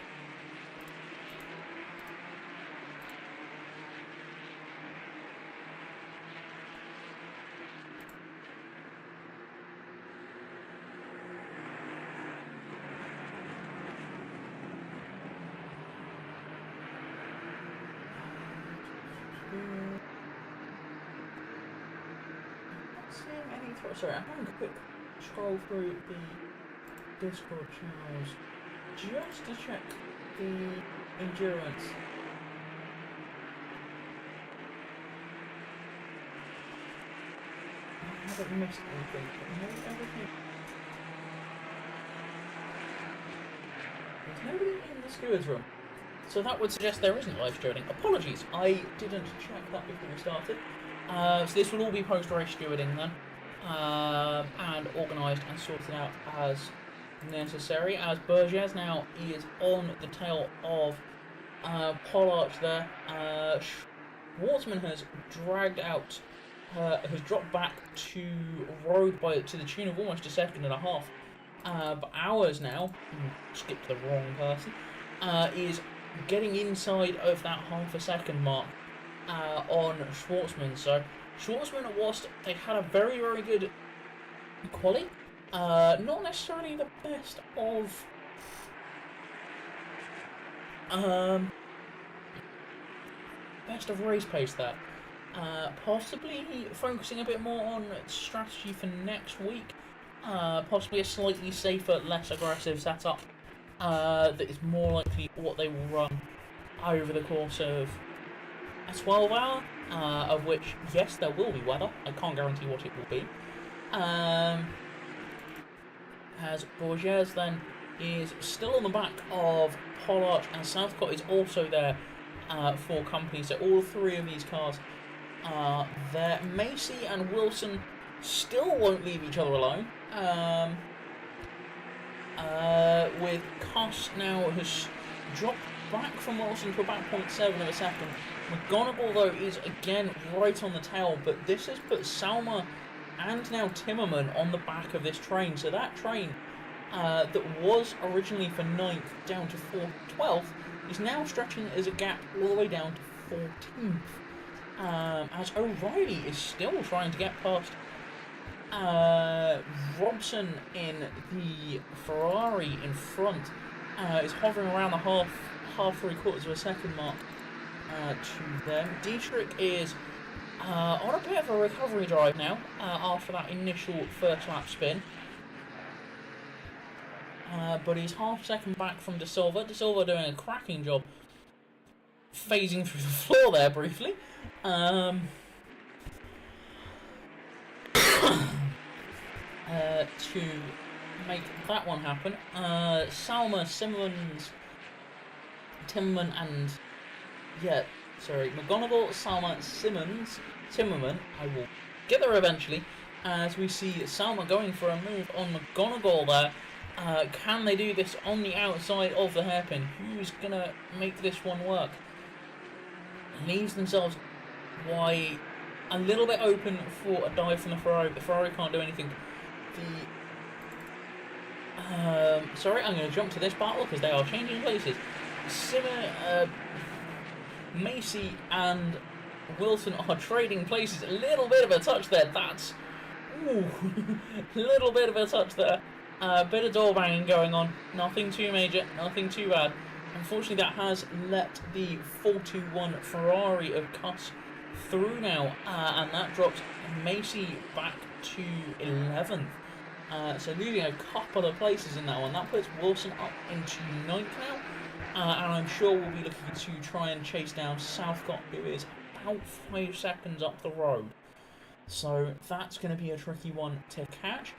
seeing any sorry, I'm having a quick scroll through the Discord channels just to check the endurance. I haven't missed anything. Everything. There's nobody in the stewards room. So that would suggest there isn't live stewarding. Apologies, I didn't check that before we started. So this will all be post-race stewarding then. And organised and sorted out as necessary. As Burgess now is on the tail of Pollard there. Schwartzman has dragged out, has dropped back to road to the tune of almost a second and a half. But ours now, skipped the wrong person, is getting inside of that half a second mark on Schwartzman. So Schwartzman, whilst they had a very, very good quali, not necessarily the best of race pace there. Possibly focusing a bit more on strategy for next week. Possibly a slightly safer, less aggressive setup that is more likely what they will run over the course of a 12 hour, of which, yes, there will be weather. I can't guarantee what it will be. As Bourges then is still on the back of Pollard, and Southcott is also there for company. So all three of these cars are there. Macy and Wilson still won't leave each other alone. With Cuss now has dropped back from Wilson to about 0.7 of a second. McGonigal, though, is again right on the tail, but this has put Salma and now Timmerman on the back of this train. So that train that was originally for 9th down to 12th is now stretching as a gap all the way down to 14th. As O'Reilly is still trying to get past Robson in the Ferrari in front, is hovering around the half 3/4 of a second mark to them. Dietrich is on a bit of a recovery drive now after that initial first lap spin, but he's half a second back from De Silva. De Silva doing a cracking job phasing through the floor there briefly. To make that one happen. Salma, Simmons, Timmerman and McGonigal, Salma, Simmons, Timmerman. I will get there eventually. As we see Salma going for a move on McGonigal there. Can they do this on the outside of the hairpin? Who's gonna make this one work? Leaves themselves wide, a little bit open for a dive from the Ferrari. The Ferrari can't do anything. Sorry, I'm going to jump to this battle because they are changing places. Macy and Wilson are trading places. A little bit of a touch there. That's a little bit of a touch there. Bit of door banging going on. Nothing too major. Nothing too bad. Unfortunately, that has let the 421 Ferrari of Cuss through now, and that drops Macy back to 11th. So losing a couple of places in that one. That puts Wilson up into 9th now, and I'm sure we'll be looking to try and chase down Southcott, who is about 5 seconds up the road. So that's going to be a tricky one to catch.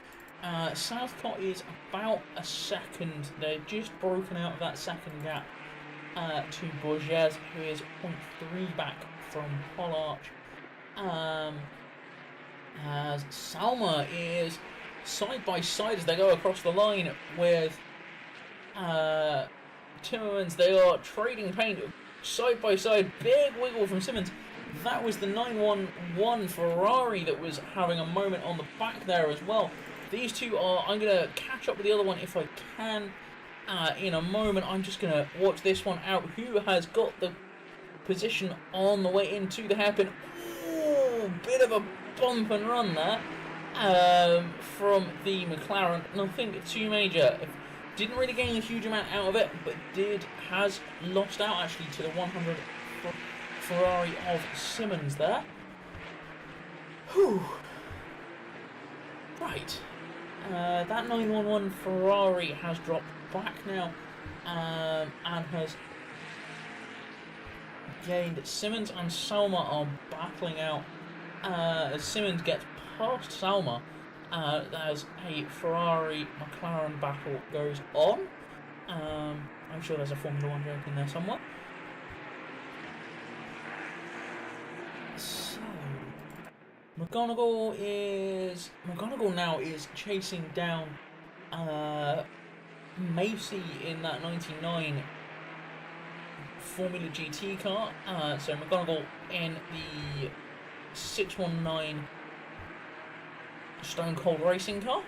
Southcott is about a second. They've just broken out of that second gap to Bourges, who is 0.3 back from Pollard. As Salma is side by side as they go across the line with Timmermans. They are trading paint side by side. Big wiggle from Simmons. That was the 911 Ferrari that was having a moment on the back there as well. These two are, I'm going to catch up with the other one if I can in a moment. I'm just going to watch this one out. Who has got the position on the way into the hairpin? Ooh, bit of a bump and run there from the McLaren. Nothing too major. Didn't really gain a huge amount out of it, but has lost out actually to the 100 Ferrari of Simmons there. Whew. Right. That 911 Ferrari has dropped back now and has gained. Simmons and Salma are battling out as Simmons gets past Salma as a Ferrari McLaren battle goes on. I'm sure there's a Formula 1 joke in there somewhere. So McGonagall now is chasing down Macy in that 99 Formula GT car. So McGonagall in the 619 Stone Cold Racing car.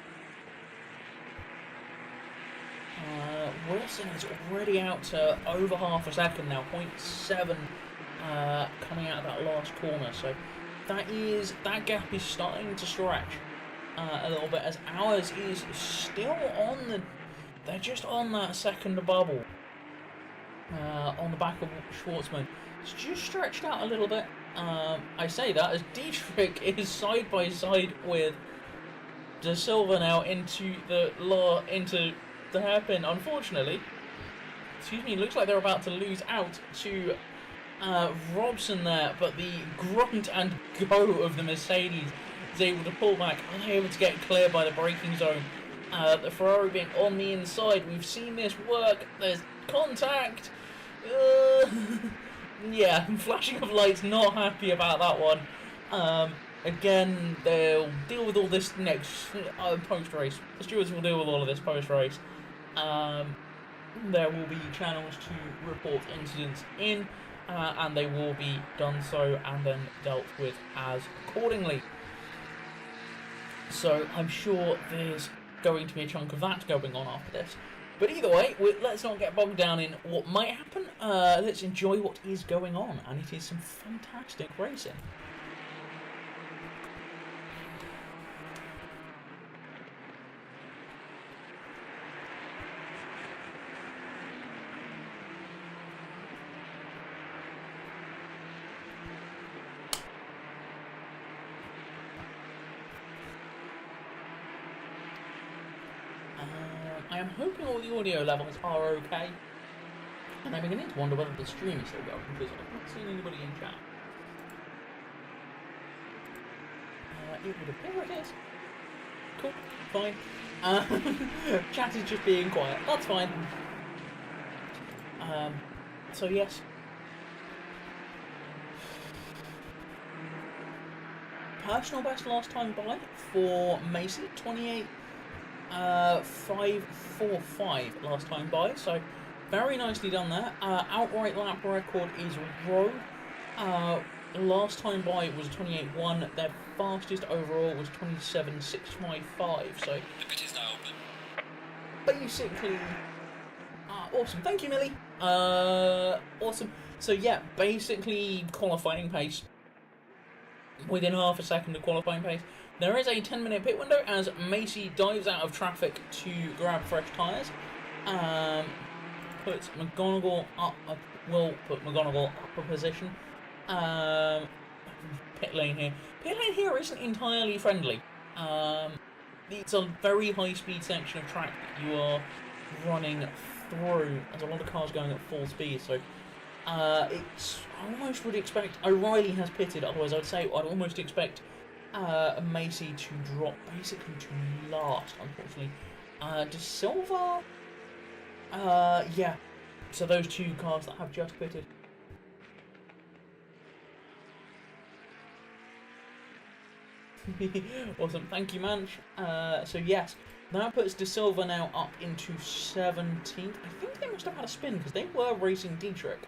Wilson is already out to over half a second now, 0.7 coming out of that last corner. So that gap is starting to stretch a little bit, as ours is still on they're just on that second bubble on the back of Schwartzman. It's just stretched out a little bit. I say that as Dietrich is side by side with De Silva now into the hairpin. Unfortunately, looks like they're about to lose out to Robson there, but the grunt and go of the Mercedes is able to pull back, unable to get clear by the braking zone. The Ferrari being on the inside, we've seen this work. There's contact. Yeah, flashing of lights, not happy about that one. Again, they'll deal with all this next post-race. The stewards will deal with all of this post-race. There will be channels to report incidents in, and they will be done so and then dealt with as accordingly. So I'm sure there's going to be a chunk of that going on after this. But either way, let's not get bogged down in what might happen. Let's enjoy what is going on, and it is some fantastic racing. I am hoping all the audio levels are okay, and I'm beginning to wonder whether the stream is still going, because I've not seen anybody in chat. It would appear it is. Cool, fine. Chat is just being quiet, that's fine. So yes. Personal best last time by for Macy, 28. 5:45 last time by, so very nicely done there. Outright lap record is Rowe. Last time by was 28.1. Their fastest overall was 27.655. So the pit is now open. Basically, awesome. Thank you, Millie. Awesome. So yeah, basically qualifying pace. Within half a second of qualifying pace. There is a 10-minute pit window as Macy dives out of traffic to grab fresh tyres. Puts McGonagall up, will put McGonagall up a position. Pit lane here. Pit lane here isn't entirely friendly. It's a very high-speed section of track that you are running through. There's a lot of cars going at full speed, so it's, I almost would expect, O'Reilly has pitted, otherwise I'd say I'd almost expect Macy to drop basically to last, unfortunately. De Silva, yeah, so those two cars that have just pitted. Awesome, thank you, Manch. So yes, that puts De Silva now up into 17th. I think they must have had a spin because they were racing Dietrich.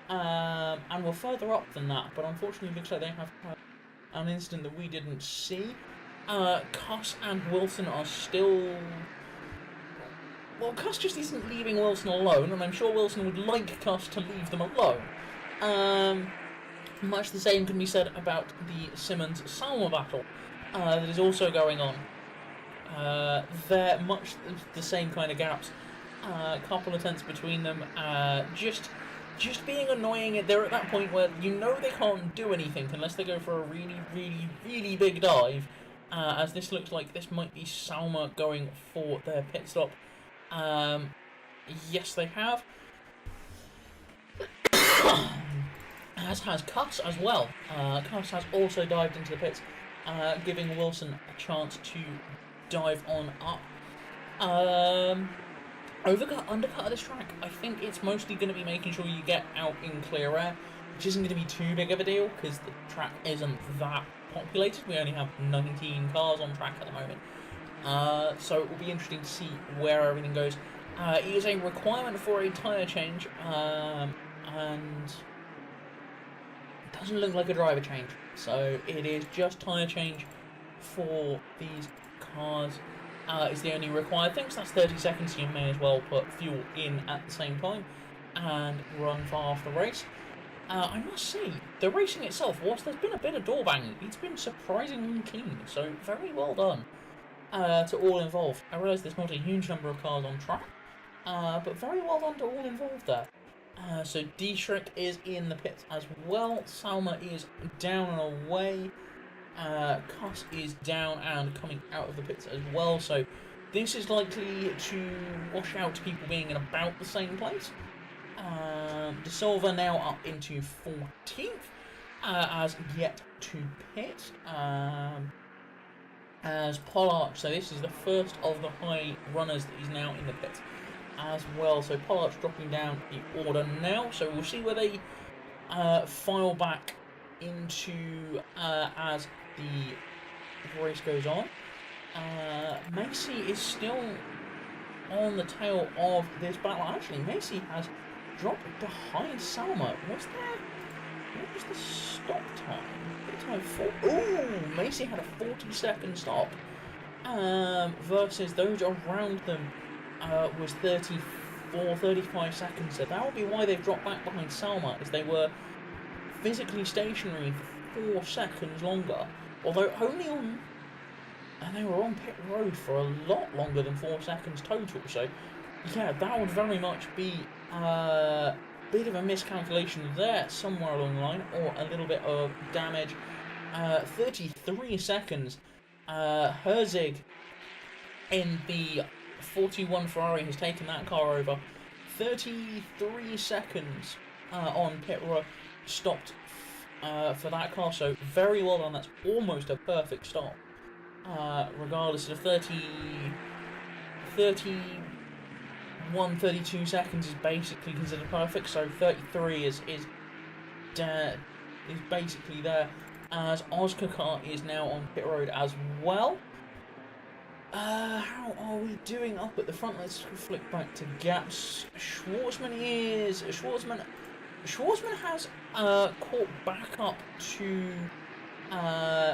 And were further up than that, but unfortunately it looks like they have had an incident that we didn't see. Cuss and Wilson are still... Well, Cuss just isn't leaving Wilson alone, and I'm sure Wilson would like Cuss to leave them alone. Much the same can be said about the Simmons-Salma battle that is also going on. They're much the same kind of gaps. A couple of tenths between them. Just being annoying. They're at that point where you know they can't do anything unless they go for a really, really, really big dive. as this looks like this might be Salma going for their pit stop. Yes, they have. As has Cuss as well. Cuss has also dived into the pits, giving Wilson a chance to dive on up. Overcut, undercut of this track, I think it's mostly going to be making sure you get out in clear air, which isn't going to be too big of a deal because the track isn't that populated. We only have 19 cars on track at the moment. So it will be interesting to see where everything goes. It is a requirement for a tyre change, and it doesn't look like a driver change. So it is just tyre change for these cars. Is the only required thing, so that's 30 seconds, so you may as well put fuel in at the same time and run fast the race. I must say, the racing itself, whilst there's been a bit of door banging, it's been surprisingly clean, so very well done to all involved. I realise there's not a huge number of cars on track, but very well done to all involved there. So Dietrich is in the pits as well, Salma is down and away. Cuss is down and coming out of the pits as well, so this is likely to wash out to people being in about the same place. De Silva now up into 14th, as yet to pit, as Pollard, so this is the first of the high runners that is now in the pits as well, so Pollard's dropping down the order now, so we'll see where they file back into as the race goes on. Macy is still on the tail of this battle. Actually, Macy has dropped behind Salma. What was the stop time? Ooh, Macy had a 40-second stop. Versus those around them was 34, 35 seconds. So that would be why they've dropped back behind Salma, as they were physically stationary for 4 seconds longer. Although only on, and they were on pit road for a lot longer than 4 seconds total. So yeah, that would very much be a bit of a miscalculation there somewhere along the line, or a little bit of damage. 33 seconds. Herzig in the 41 Ferrari has taken that car over. 33 seconds on pit road stopped for that car, so very well done. That's almost a perfect stop. Regardless of 31, 32 seconds is basically considered perfect, so 33 is basically there, as Ozkakar is now on pit road as well. How are we doing up at the front? Let's flick back to gaps. Schwartzman has caught back up to,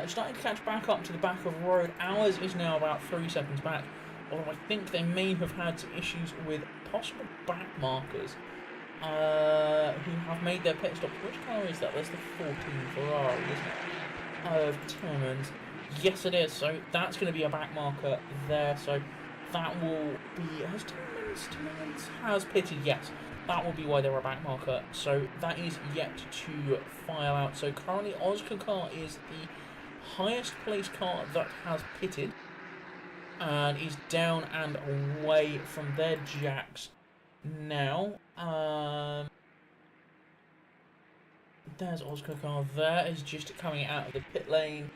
starting to catch back up to the back of road. Ours is now about 3 seconds back, although I think they may have had some issues with possible back markers who have made their pit stop. Which car is that? That's the 14 Ferrari, isn't it? Of Timmins. Yes, it is. So that's going to be a back marker there. So that will be... Has Timmins has pitted? Yes. That will be why they're a back marker. So that is yet to file out. So currently Ozkakar is the highest placed car that has pitted, and is down and away from their jacks now. There's Ozkakar there, is just coming out of the pit lane.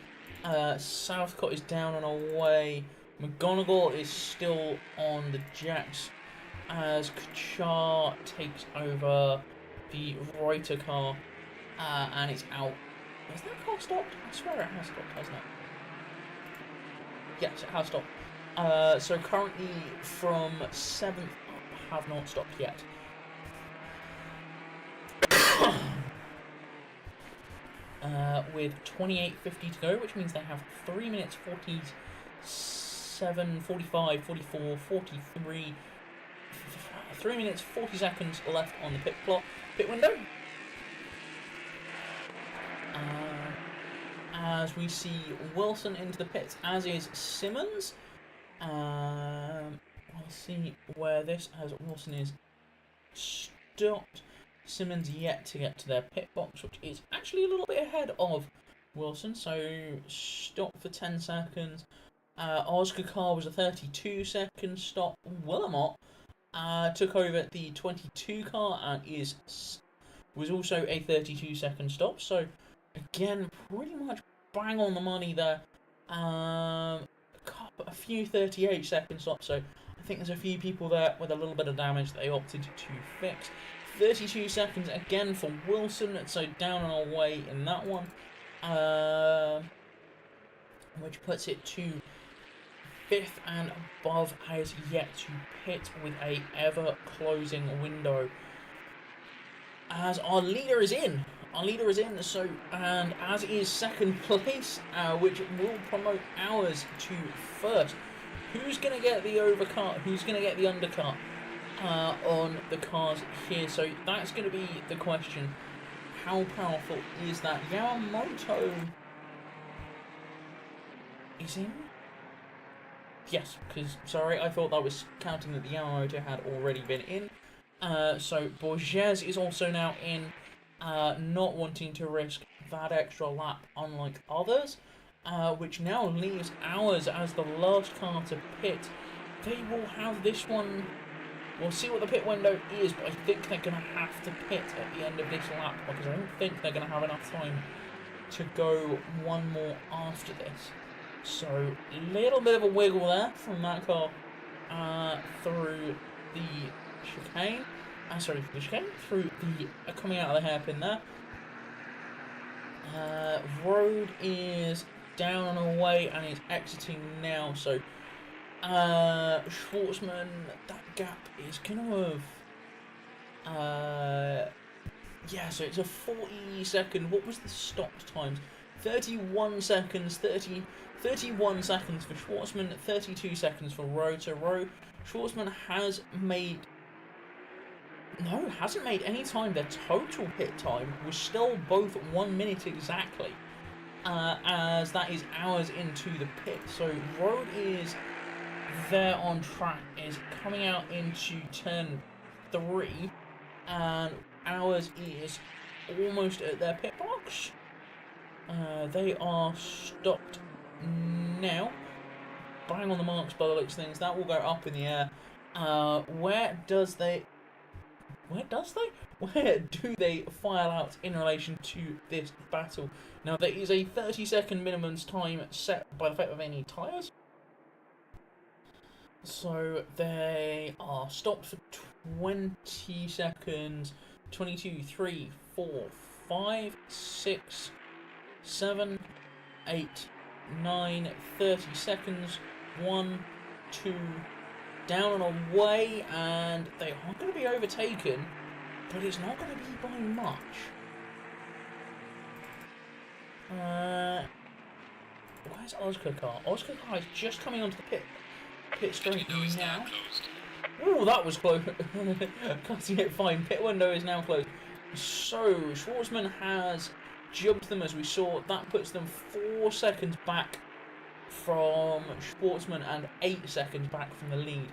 Southcott is down and away. McGonigal is still on the jacks as Kachar takes over the Reuter car, and it's out. Has that car stopped? I swear it has stopped, hasn't it? Yes, it has stopped. So currently from 7th up have not stopped yet. With 28:50 to go, which means they have 3 minutes 47, 45, 44, 43, 3 minutes 40 seconds left on the pit window. As we see Wilson into the pits, as is Simmons. We'll see where this, as Wilson is stopped. Simmons yet to get to their pit box, which is actually a little bit ahead of Wilson. So stop for 10 seconds. Oscar Carr was a 32-second stop. Willamette took over the 22 car and was also a 32-second stop. So again, pretty much bang on the money there. A few 38-second stops. So I think there's a few people there with a little bit of damage that they opted to fix. 32 seconds again for Wilson, so down and away in that one, which puts it to 5th and above has yet to pit with a ever-closing window. As our leader is in. So, and as is second place, which will promote ours to first. Who's going to get the overcut? Who's going to get the undercut on the cars here? So that's going to be the question. How powerful is that? Yamamoto is in? Yes, because, sorry, I thought that was counting that the Yamamoto had already been in. So Borges is also now in, not wanting to risk that extra lap unlike others. Which now leaves ours as the last car to pit. They will have this one. We'll see what the pit window is, but I think they're going to have to pit at the end of this lap because I don't think they're going to have enough time to go one more after this. So, a little bit of a wiggle there from that car through the chicane. Through the coming out of the hairpin there. Road is down and away and is exiting now, so Schwartzman, that gap is kind of so it's a 40-second, what was the stop times? 31 seconds, 31 seconds for Schwartzman, 32 seconds for Road. So Schwartzman hasn't made any time. Their total pit time was still both 1 minute exactly. As that is hours into the pit. So Road is there on track, is coming out into turn 3, and ours is almost at their pit box. They are stopped now. Bang on the marks by the looks of things. That will go up in the air. Where do they file out in relation to this battle? Now, there is a 30-second minimum time set by the fate of any tyres. So, they are stopped for 20 seconds. 22, 3, 4, 5, 6, 7, 8, 9, 30 seconds. 1, 2, down and away, and they are going to be overtaken, but it's not going to be by much. Where's Oscar Carr? Oscar Carr is just coming onto the pit straight now. Oh, that was close. Cutting it fine. Pit window is now closed. So Schwartzman has jumped them, as we saw. That puts them 4 seconds back from Schwartzman and 8 seconds back from the lead.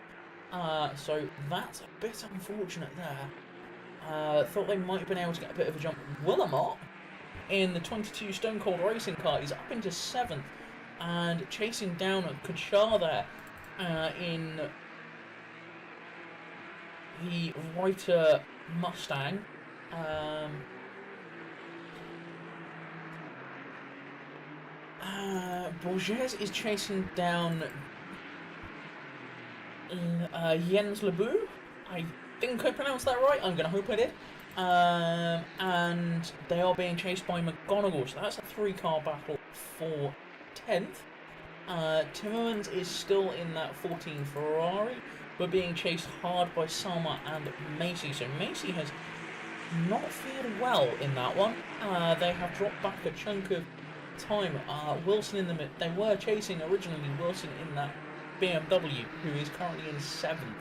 So that's a bit unfortunate there. Thought they might have been able to get a bit of a jump. Willamette in the 22 Stone Cold Racing car is up into 7th and chasing down Kuchar there in the Reuter Mustang. Borges is chasing down Jens Lebu. I think I pronounced that right. I'm going to hope I did. And they are being chased by McGonigal. So that's a 3-car battle for 10th. Timmermans is still in that 14 Ferrari, but being chased hard by Salma and Macy. So Macy has not fared well in that one. They have dropped back a chunk of time. Wilson in the mid. They were chasing originally Wilson in that BMW, who is currently in 7th.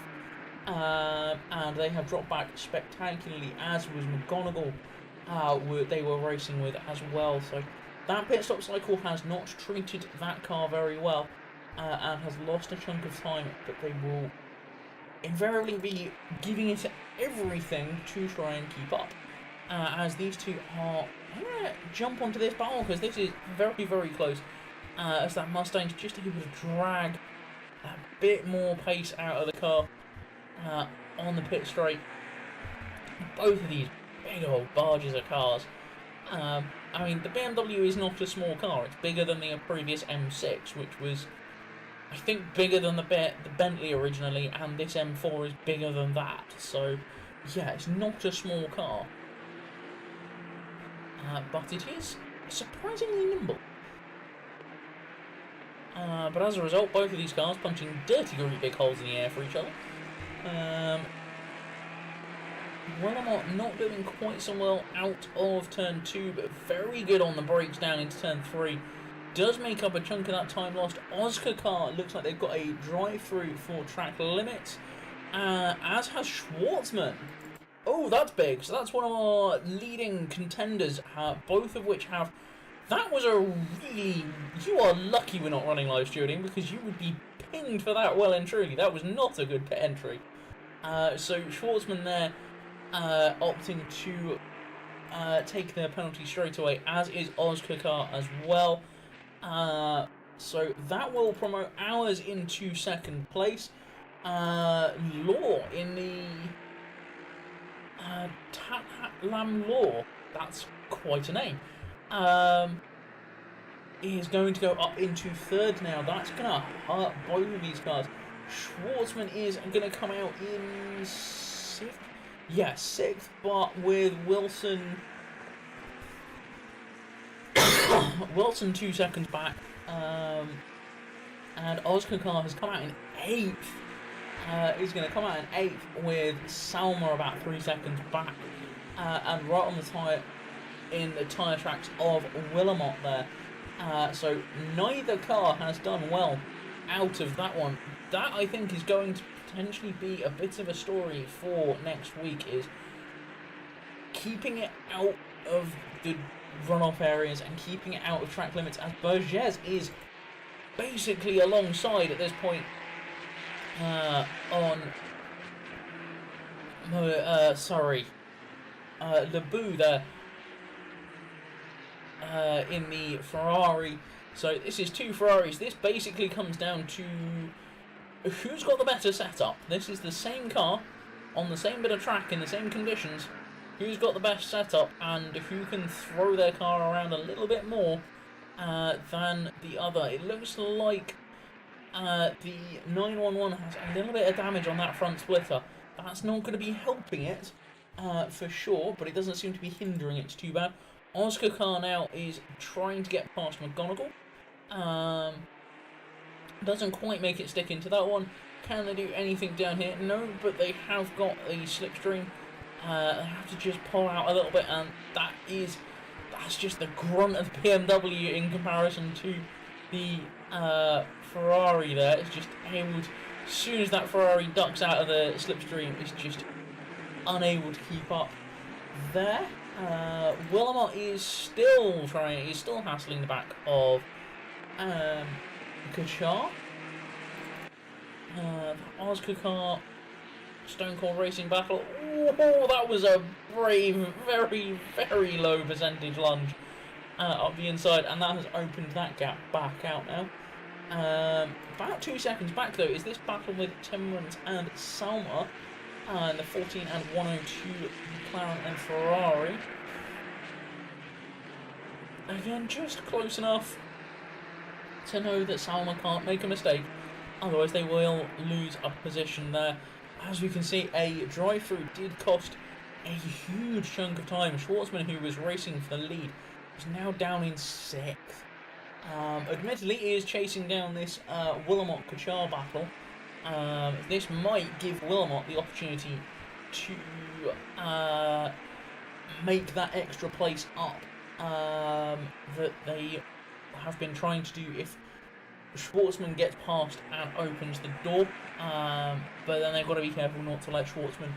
And they have dropped back spectacularly, as was McGonigal, they were racing with as well. So that pit stop cycle has not treated that car very well, and has lost a chunk of time, but they will invariably be giving it everything to try and keep up. as these two are... I'm going to jump onto this battle because this is very, very close. As that Mustang's just able to drag a bit more pace out of the car on the pit straight. Both of these big old barges of cars. I mean, the BMW is not a small car. It's bigger than the previous M6, which was, I think, bigger than the Bentley originally, and this M4 is bigger than that. So, yeah, it's not a small car. But it is surprisingly nimble. But as a result, both of these cars punching dirty, great big holes in the air for each other. Willamette not doing quite so well out of turn 2, but very good on the brakes down into turn 3. Does make up a chunk of that time lost. Oscar Car looks like they've got a drive-through for track limits, as has Schwartzman. Oh, that's big. So that's one of our leading contenders, both of which have... That was a really... You are lucky we're not running live stewarding, because you would be pinged for that well and truly. That was not a good pit entry. So Schwartzman there opting to take their penalty straight away, as is Oscar Car as well. So that will promote ours into second place. Law in the... Lam Law, that's quite a name, is going to go up into third now. That's going to hurt both of these cars. Schwartzman is going to come out in sixth. Yeah, sixth, but with Wilson... Wilson 2 seconds back. And Oscar Car has come out in 8th. He's going to come out in 8th with Salma about 3 seconds back. And right on the tyre, in the tyre tracks of Willamette there. So neither car has done well out of that one. That, I think, is going to potentially be a bit of a story for next week, is keeping it out of the runoff areas and keeping it out of track limits, as Burgess is basically alongside at this point Lebu there in the Ferrari. So this is two Ferraris. This basically comes down to who's got the better setup. This is the same car on the same bit of track in the same conditions. Who's got the best setup and who can throw their car around a little bit more than the other. It looks like the 911 has a little bit of damage on that front splitter. That's not going to be helping it for sure, but it doesn't seem to be hindering it too bad. Oscar Car now is trying to get past McGonigal. Doesn't quite make it stick into that one. Can they do anything down here? No, but they have got a slipstream. They have to just pull out a little bit, and that's just the grunt of the BMW in comparison to the Ferrari there. It's just able to, as soon as that Ferrari ducks out of the slipstream, it's just unable to keep up there. Willamette is still trying, he's still hassling the back of Kachar. Oscar Car, Stone Cold Racing battle. Oh, that was a brave, very, very low percentage lunge up the inside, and that has opened that gap back out now. About 2 seconds back, though, is this battle with Timmermans and Salma, and the 14 and 102 McLaren and Ferrari. Again, just close enough to know that Salma can't make a mistake, otherwise they will lose a position there. As we can see, a drive-through did cost a huge chunk of time. Schwartzman, who was racing for the lead, is now down in 6th. Admittedly, he is chasing down this Willamette-Kachar battle. This might give Willamette the opportunity to make that extra place up that they have been trying to do if Schwartzman gets past and opens the door, but then they've got to be careful not to let Schwartzman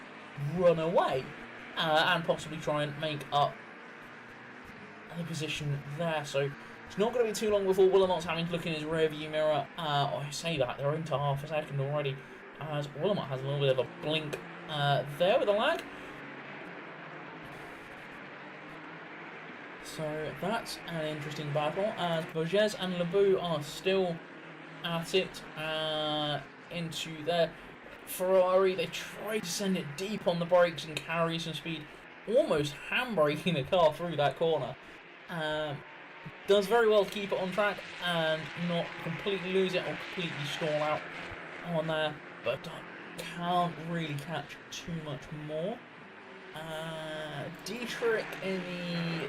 run away and possibly try and make up the position there. So it's not going to be too long before Willamette's having to look in his rearview mirror. I say that, they're into half a second already, as Willamette has a little bit of a blink there with a lag. So that's an interesting battle, as Bourges and Lebeau are still at it into their Ferrari. They try to send it deep on the brakes and carry some speed, almost handbraking the car through that corner. Does very well to keep it on track and not completely lose it or completely stall out on there, but can't really catch too much more. Dietrich in the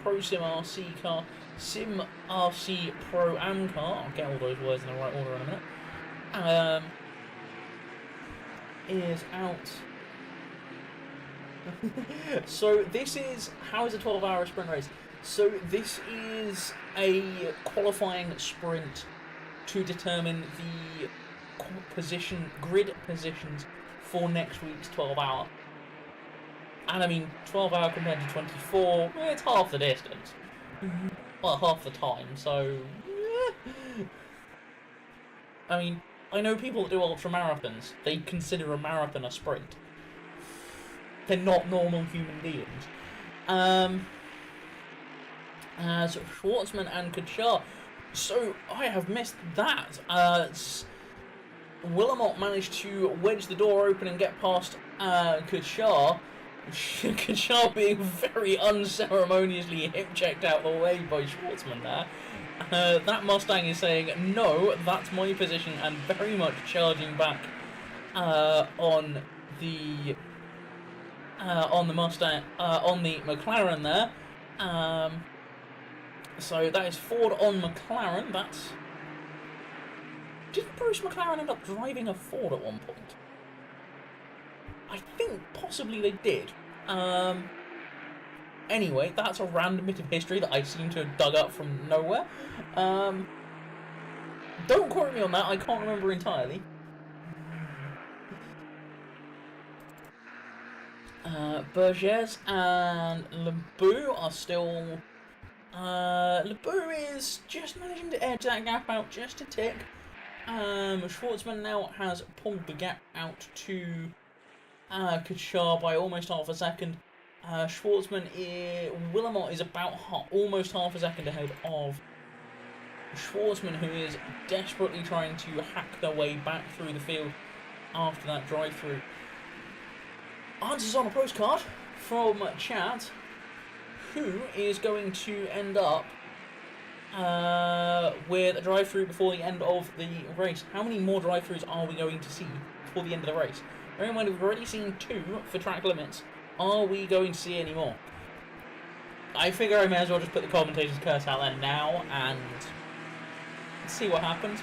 Pro Sim RC car, Sim RC Pro Am car, I'll get all those words in the right order in a minute, is out. So this is, how is a 12-hour sprint race? So this is a qualifying sprint to determine the grid positions for next week's 12-hour. And I mean, 12-hour compared to 24, it's half the distance. Well, half the time, so... I mean, I know people that do ultra-marathons, they consider a marathon a sprint. They're not normal human beings. As Schwartzman and Kachar. So, I have missed that. Willamot managed to wedge the door open and get past Kachar. Kachar being very unceremoniously hip-checked out of the way by Schwartzman there. That Mustang is saying, no, that's my position, and very much charging back on the Mustang, on the McLaren there. So that is Ford on McLaren. That's... Didn't Bruce McLaren end up driving a Ford at one point? I think possibly they did. Anyway, that's a random bit of history that I seem to have dug up from nowhere. Don't quote me on that, I can't remember entirely. Bourges and Lebeau are still... Lebeau is just managing to edge that gap out just a tick. Schwartzman now has pulled the gap out to Kachar by almost half a second. Willamot is about almost half a second ahead of Schwartzman, who is desperately trying to hack their way back through the field after that drive-through. Answers on a postcard from chat. Who is going to end up with a drive-through before the end of the race? How many more drive-throughs are we going to see before the end of the race? Bear in mind, we've already seen 2 for track limits. Are we going to see any more? I figure I may as well just put the commentator's curse out there now and see what happens.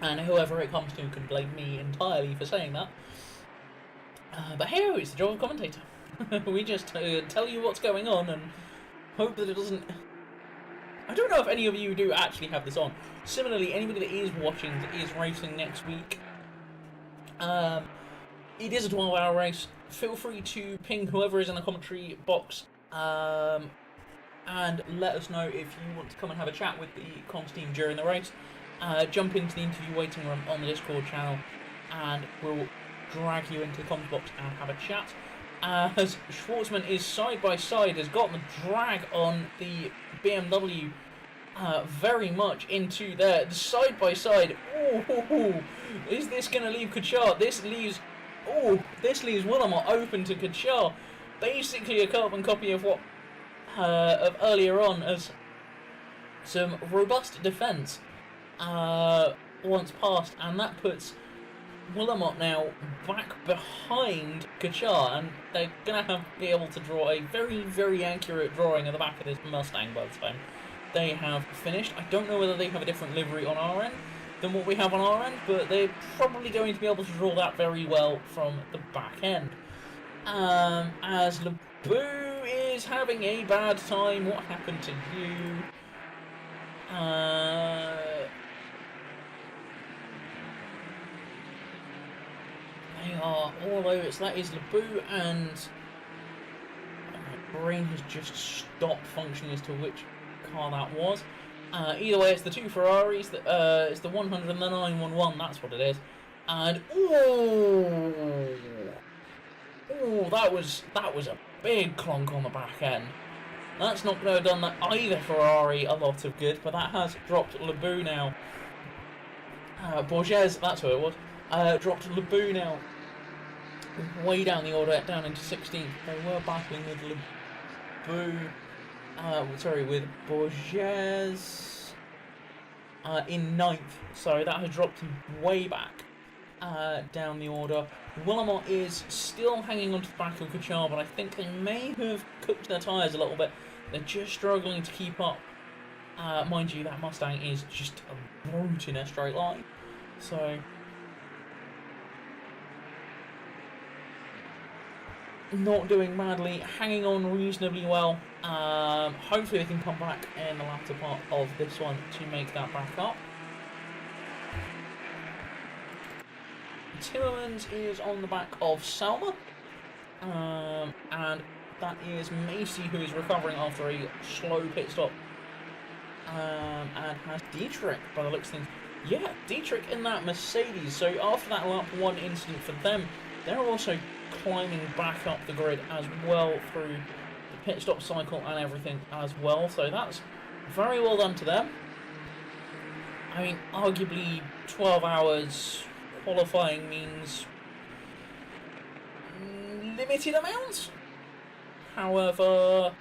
And whoever it comes to can blame me entirely for saying that. But hey, it's the job of commentator. We just tell you what's going on and hope that it doesn't... I don't know if any of you do actually have this on. Similarly, anybody that is watching that is racing next week, it is a 12-hour race. Feel free to ping whoever is in the commentary box and let us know if you want to come and have a chat with the comms team during the race. Jump into the interview waiting room on the Discord channel and we'll drag you into the comms box and have a chat. As Schwartzman is side by side, has got the drag on the BMW very much into there. Side by side. Ooh, is this going to leave Kachar? This leaves Willamot open to Kachar. Basically a carbon copy of what of earlier on, as some robust defence once passed, and that puts Willamot now back behind Kachar, and they're going to be able to draw a very, very accurate drawing of the back of this Mustang by the time they have finished. I don't know whether they have a different livery on our end than what we have on our end, but they're probably going to be able to draw that very well from the back end. As Lebeau is having a bad time. What happened to you? They are all over. So that is Lebeau, and my brain has just stopped functioning as to which car that was. Either way, it's the two Ferraris. It's the 100 and the 911. That's what it is. And that was a big clonk on the back end. That's not going to have done that either Ferrari a lot of good, but that has dropped Lebu now. Borges, that's who it was. Dropped Lebu now. Way down the order, down into 16th. They were battling with Lebu. With Borges in 9th. So that has dropped him way back down the order. Willamette is still hanging on to the back of Kuchar, but I think they may have cooked their tyres a little bit. They're just struggling to keep up. Mind you, that Mustang is just a brute in a straight line. So, not doing badly, hanging on reasonably well. Hopefully they can come back in the latter part of this one to make that back up. Timmermans is on the back of Salma. And that is Macy, who is recovering after a slow pit stop. And has Dietrich, by the looks of things. Yeah, Dietrich in that Mercedes. So after that lap 1 incident for them, they're also climbing back up the grid as well through the pit stop cycle and everything as well. So that's very well done to them. I mean, arguably 12 hours qualifying means limited amounts. However,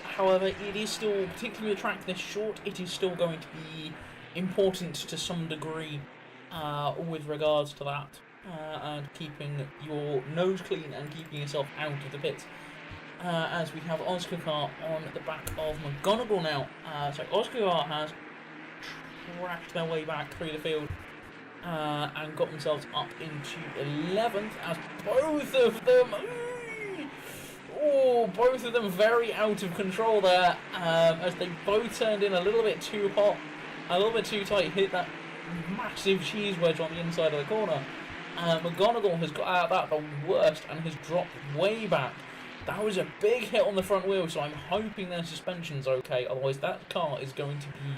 however, it is still, particularly with a track this short, it is still going to be important to some degree with regards to that, and keeping your nose clean and keeping yourself out of the pits. As we have Oscar Car on the back of McGonigal now. So Oscar Car has trashed their way back through the field and got themselves up into 11th as both of them very out of control there, as they both turned in a little bit too hot, a little bit too tight, hit that massive cheese wedge on the inside of the corner. McGonigal has got out of that the worst and has dropped way back. That was a big hit on the front wheel, so I'm hoping their suspension's okay, otherwise that car is going to be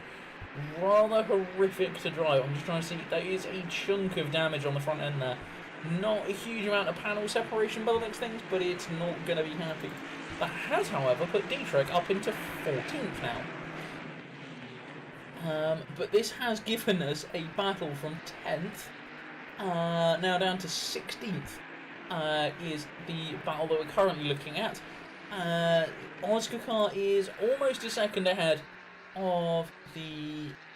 rather horrific to drive. I'm just trying to see, there is a chunk of damage on the front end there. Not a huge amount of panel separation by the next things, but it's not going to be happy. That has, however, put Dietrich up into 14th now. But this has given us a battle from 10th, now down to 16th. Is the battle that we're currently looking at. Oscar Car is almost a second ahead of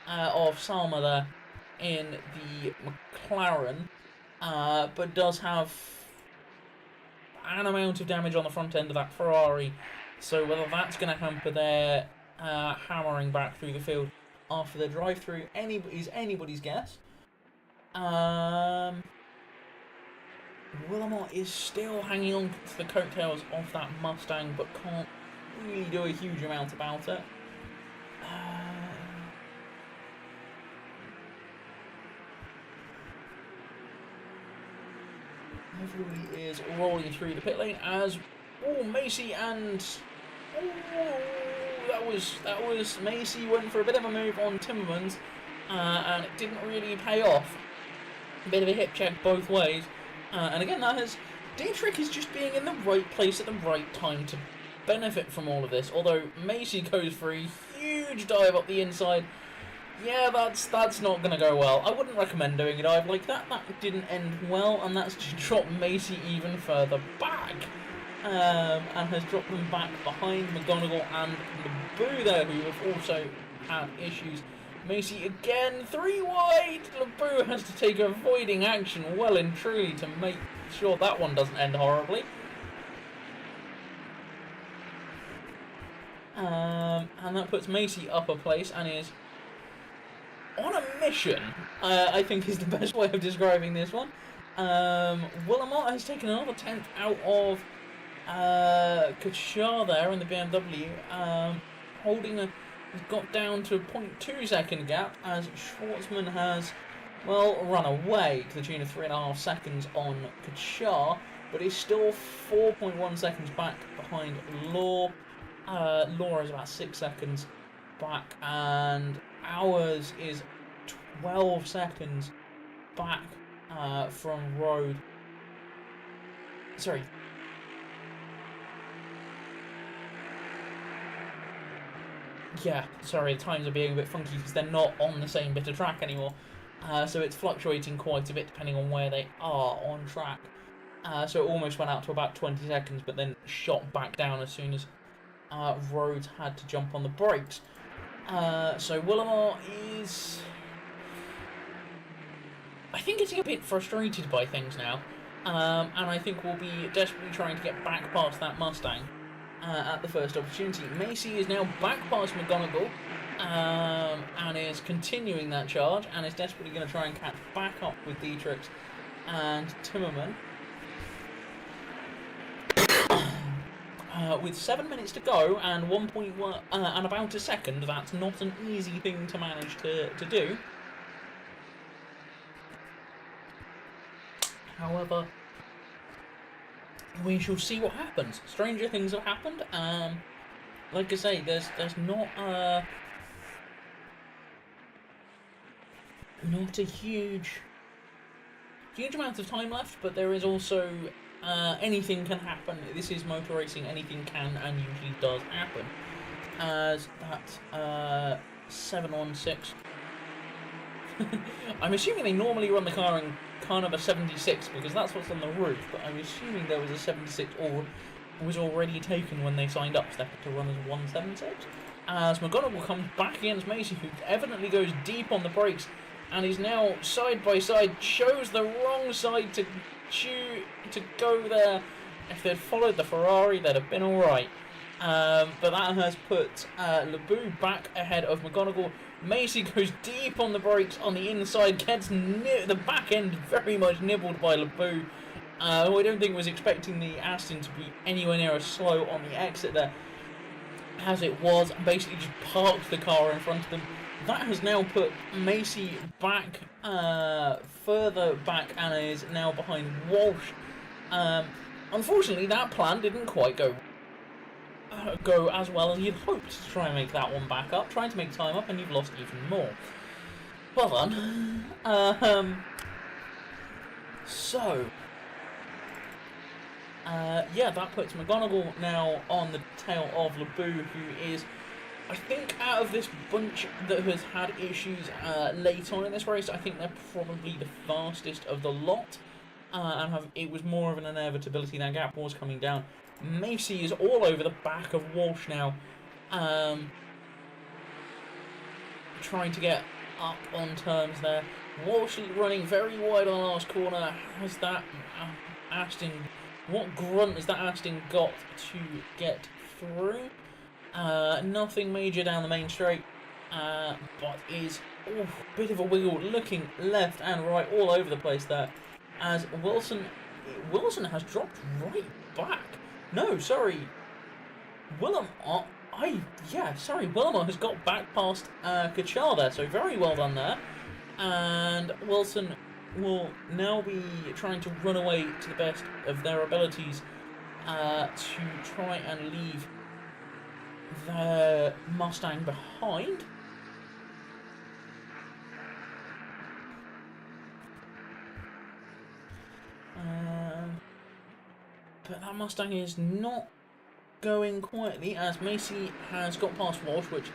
Salma there in the McLaren, but does have an amount of damage on the front end of that Ferrari. So whether that's going to hamper their hammering back through the field after the drive-through is anybody's guess. Willamette is still hanging on to the coattails of that Mustang, but can't really do a huge amount about it. Everybody is rolling through the pit lane as Macy and that was Macy went for a bit of a move on Timmermans, and it didn't really pay off. A bit of a hip check both ways. And again, that has Dietrich is just being in the right place at the right time to benefit from all of this. Although Macy goes for a huge dive up the inside. Yeah, that's not going to go well. I wouldn't recommend doing a dive like that. That didn't end well, and that's just dropped Macy even further back. And has dropped them back behind McGonigal and Lebu there, who have also had issues. Macy again, 3 wide. Lebu has to take avoiding action well and truly to make sure that one doesn't end horribly. And that puts Macy up a place and is on a mission, I think is the best way of describing this one. Willamette has taken another 10th out of Kuchar there in the BMW, holding a... He's got down to a 0.2 second gap as Schwartzman has well, run away to the tune of 3.5 seconds on Kachar, but is still 4.1 seconds back behind Law. Law is about 6 seconds back, and ours is 12 seconds back from Road. Sorry. Yeah, sorry, the times are being a bit funky because they're not on the same bit of track anymore. So it's fluctuating quite a bit depending on where they are on track. So it almost went out to about 20 seconds, but then shot back down as soon as Rhodes had to jump on the brakes. So Willamar is, I think, getting a bit frustrated by things now, and I think we'll be desperately trying to get back past that Mustang at the first opportunity. Macy is now back past McGonigal, and is continuing that charge, and is desperately going to try and catch back up with Dietrich and Timmerman. With 7 minutes to go and 1.1 and about a second, that's not an easy thing to manage to do. However, we shall see what happens. Stranger things have happened. Like I say, there's not a huge amount of time left, but there is also anything can happen. This is motor racing. Anything can and usually does happen. As that 716. I'm assuming they normally run the car in kind of a 76 because that's what's on the roof. But I'm assuming there was a 76 or was already taken when they signed up, so they had to run as 176. As McGonigal comes back against Macy, who evidently goes deep on the brakes and is now side by side, chose the wrong side to go there. If they'd followed the Ferrari, they'd have been alright. But that has put Lebeau back ahead of McGonigal. Macy goes deep on the brakes on the inside, gets the back end very much nibbled by Lebeau, who I don't think was expecting the Aston to be anywhere near as slow on the exit there as it was, and basically just parked the car in front of them. That has now put Macy back, further back, and is now behind Walsh. Unfortunately, that plan didn't quite go as well as you'd hoped to try and make that one back up. Trying to make time up, and you've lost even more. Well done. Yeah, that puts McGonigal now on the tail of Lebeau, who is, I think, out of this bunch that has had issues late on in this race, I think they're probably the fastest of the lot. And it was more of an inevitability. That gap was coming down. Macy is all over the back of Walsh now, trying to get up on terms there. Walsh running very wide on the last corner. Has that Aston, what grunt has that Aston got to get through? Nothing major down the main straight, but is a bit of a wiggle, looking left and right all over the place there, as Wilson has dropped right back. No, sorry, Willamar has got back past Kachar there, so very well done there. And Wilson will now be trying to run away to the best of their abilities to try and leave the Mustang behind. But that Mustang is not going quietly, as Macy has got past Walsh, which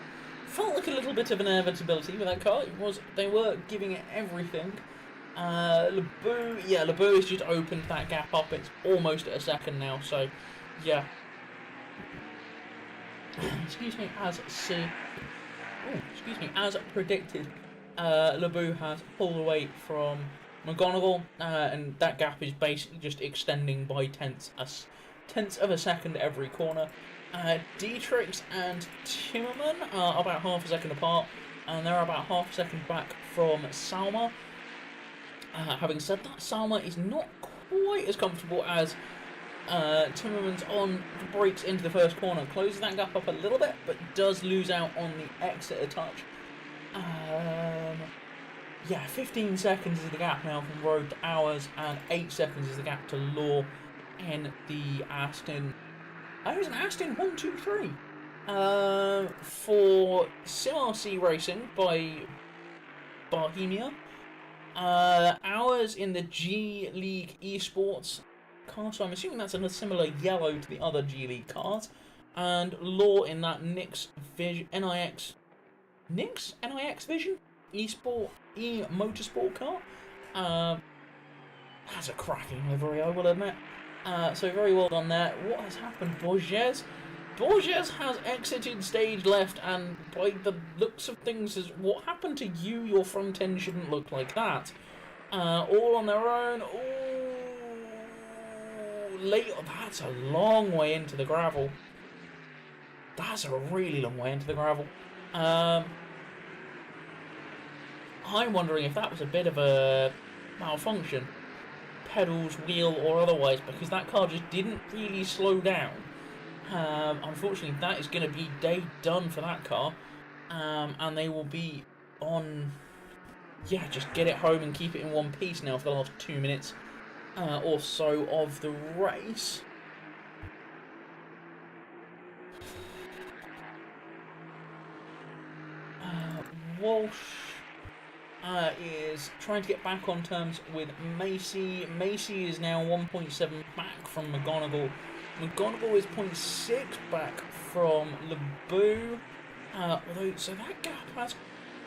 felt like a little bit of an inevitability with that car. They were giving it everything. Lebeau has just opened that gap up. It's almost at a second now, so yeah. As predicted, Lebeau has pulled away from McGonigal, and that gap is basically just extending by tenths of a second every corner. Dietrich and Timmerman are about half a second apart, and they're about half a second back from Salma. Having said that, Salma is not quite as comfortable as Timmerman's on the brakes into the first corner. Closes that gap up a little bit, but does lose out on the exit a touch. yeah, 15 seconds is the gap now from Road to Hours, and 8 seconds is the gap to Law in the Aston. It was an Aston 123 for SimRC Racing by Bohemia. Hours in the G League Esports car, so I'm assuming that's a similar yellow to the other G League cars. And Law in that NIX Vision NIX Vision motorsport car. That's a cracking livery, I will admit. So very well done there. What has happened, Borges? Borges has exited stage left, and by the looks of things, is what happened to you? Your front end shouldn't look like that. All on their own. Ooh, late. That's a long way into the gravel. That's a really long way into the gravel. I'm wondering if that was a bit of a malfunction, pedals, wheel, or otherwise, because that car just didn't really slow down. Unfortunately, that is going to be day done for that car, and they will be on, yeah, just get it home and keep it in one piece now for the last 2 minutes or so of the race. Walsh is trying to get back on terms with Macy. Macy is now 1.7 back from McGonigal. McGonigal is 0.6 back from Lebu. Although, so that gap has...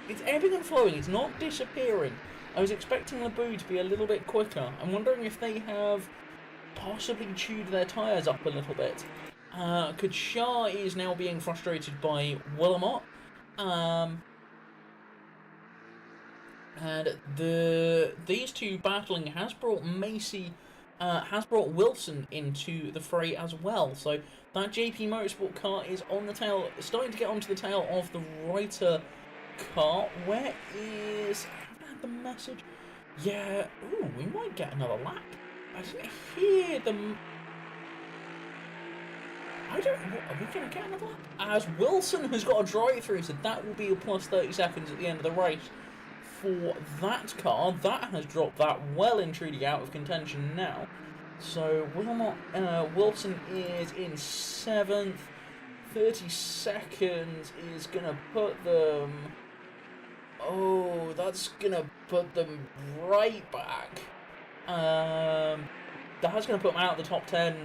It's ebbing and flowing, it's not disappearing. I was expecting Lebu to be a little bit quicker. I'm wondering if they have possibly chewed their tyres up a little bit. Kachar is now being frustrated by Willamot. And these two battling has brought Wilson into the fray as well. So that JP Motorsport car is on the tail, starting to get onto the tail of the Reiter car. Where is... I haven't had the message. Yeah, ooh, we might get another lap. I didn't hear them. I don't know. Are we going to get another lap? As Wilson has got a drive-through, so that will be a plus 30 seconds at the end of the race. For that car, that has dropped that well and truly out of contention now. So Wilson is in 7th. 30 seconds is going to put them... Oh, that's going to put them right back. That's going to put them out of the top 10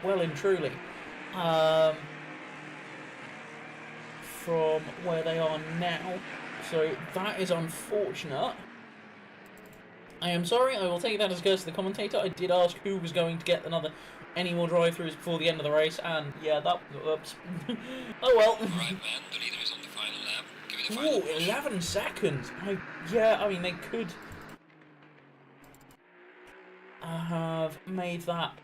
well and truly. From where they are now, so that is unfortunate. I am sorry, I will take that as a curse to the commentator. I did ask who was going to get any more drive-throughs before the end of the race, and yeah, oops. Oh well. Right, man, the leader is on the final lap. Give it a final push. 11 seconds. I mean, they could have made that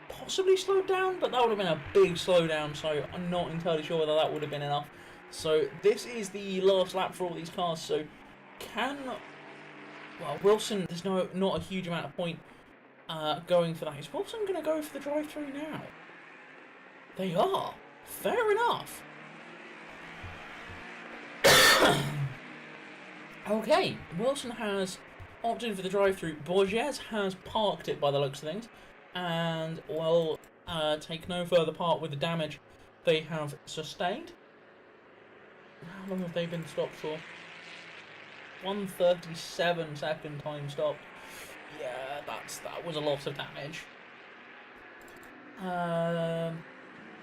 possibly slowed down, but that would have been a big slowdown, so I'm not entirely sure whether that would have been enough. So this is the last lap for all these cars, so Wilson, there's not a huge amount of point going for that. Is Wilson going to go for the drive-through now? They are. Fair enough. Okay, Wilson has opted for the drive-through. Borges has parked it by the looks of things, and will take no further part with the damage they have sustained. How long have they been stopped for? 1:37 second time stopped. Yeah, that was a lot of damage.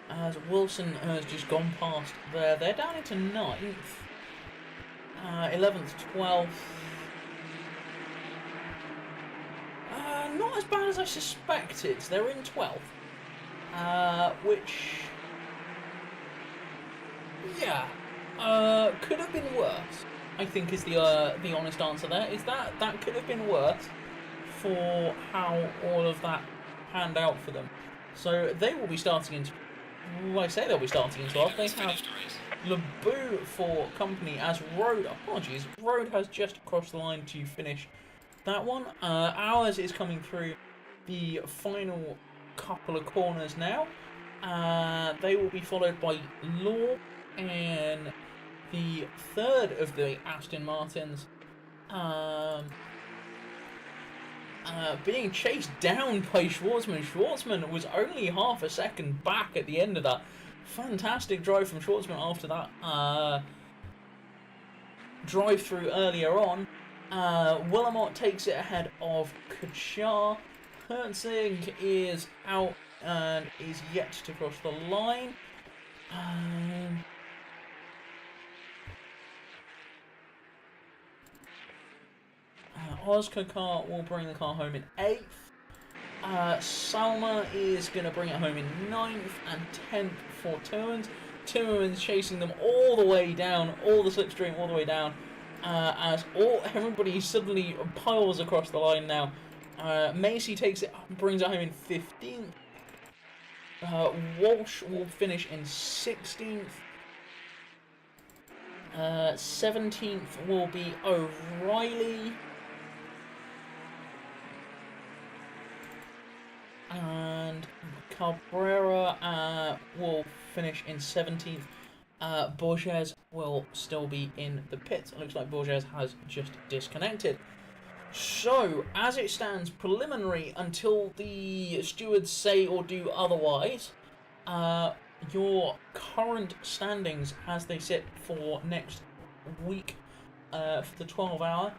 As Wilson has just gone past there. They're down into 9th. 11th, 12th. Not as bad as I suspected. They're in 12th. Which... Yeah. Could have been worse, I think, is the honest answer there. Is that could have been worse for how all of that panned out for them. So they will be starting into... Well, I say they'll be starting in 12th. They have Lebu for company as Road... Apologies. Road has just crossed the line to finish that one. Ours is coming through the final couple of corners now. They will be followed by Law and the third of the Aston Martins, being chased down by Schwartzman. Schwartzman was only half a second back at the end of that. Fantastic drive from Schwartzman after that drive through earlier on. Willamot takes it ahead of Kuchar. Herzig is out and is yet to cross the line. Oscar Kart will bring the car home in 8th. Salma is going to bring it home in 9th and 10th for Tillmans. Tillmans chasing them all the way down, all the slipstream all the way down, as everybody suddenly piles across the line now. Macy takes it, brings it home in 15th. Walsh will finish in 16th. 17th will be O'Reilly. And Cabrera will finish in 17th. Borges will still be in the pits. It looks like Borges has just disconnected. So, as it stands, preliminary until the stewards say or do otherwise, your current standings as they sit for next week for the 12-hour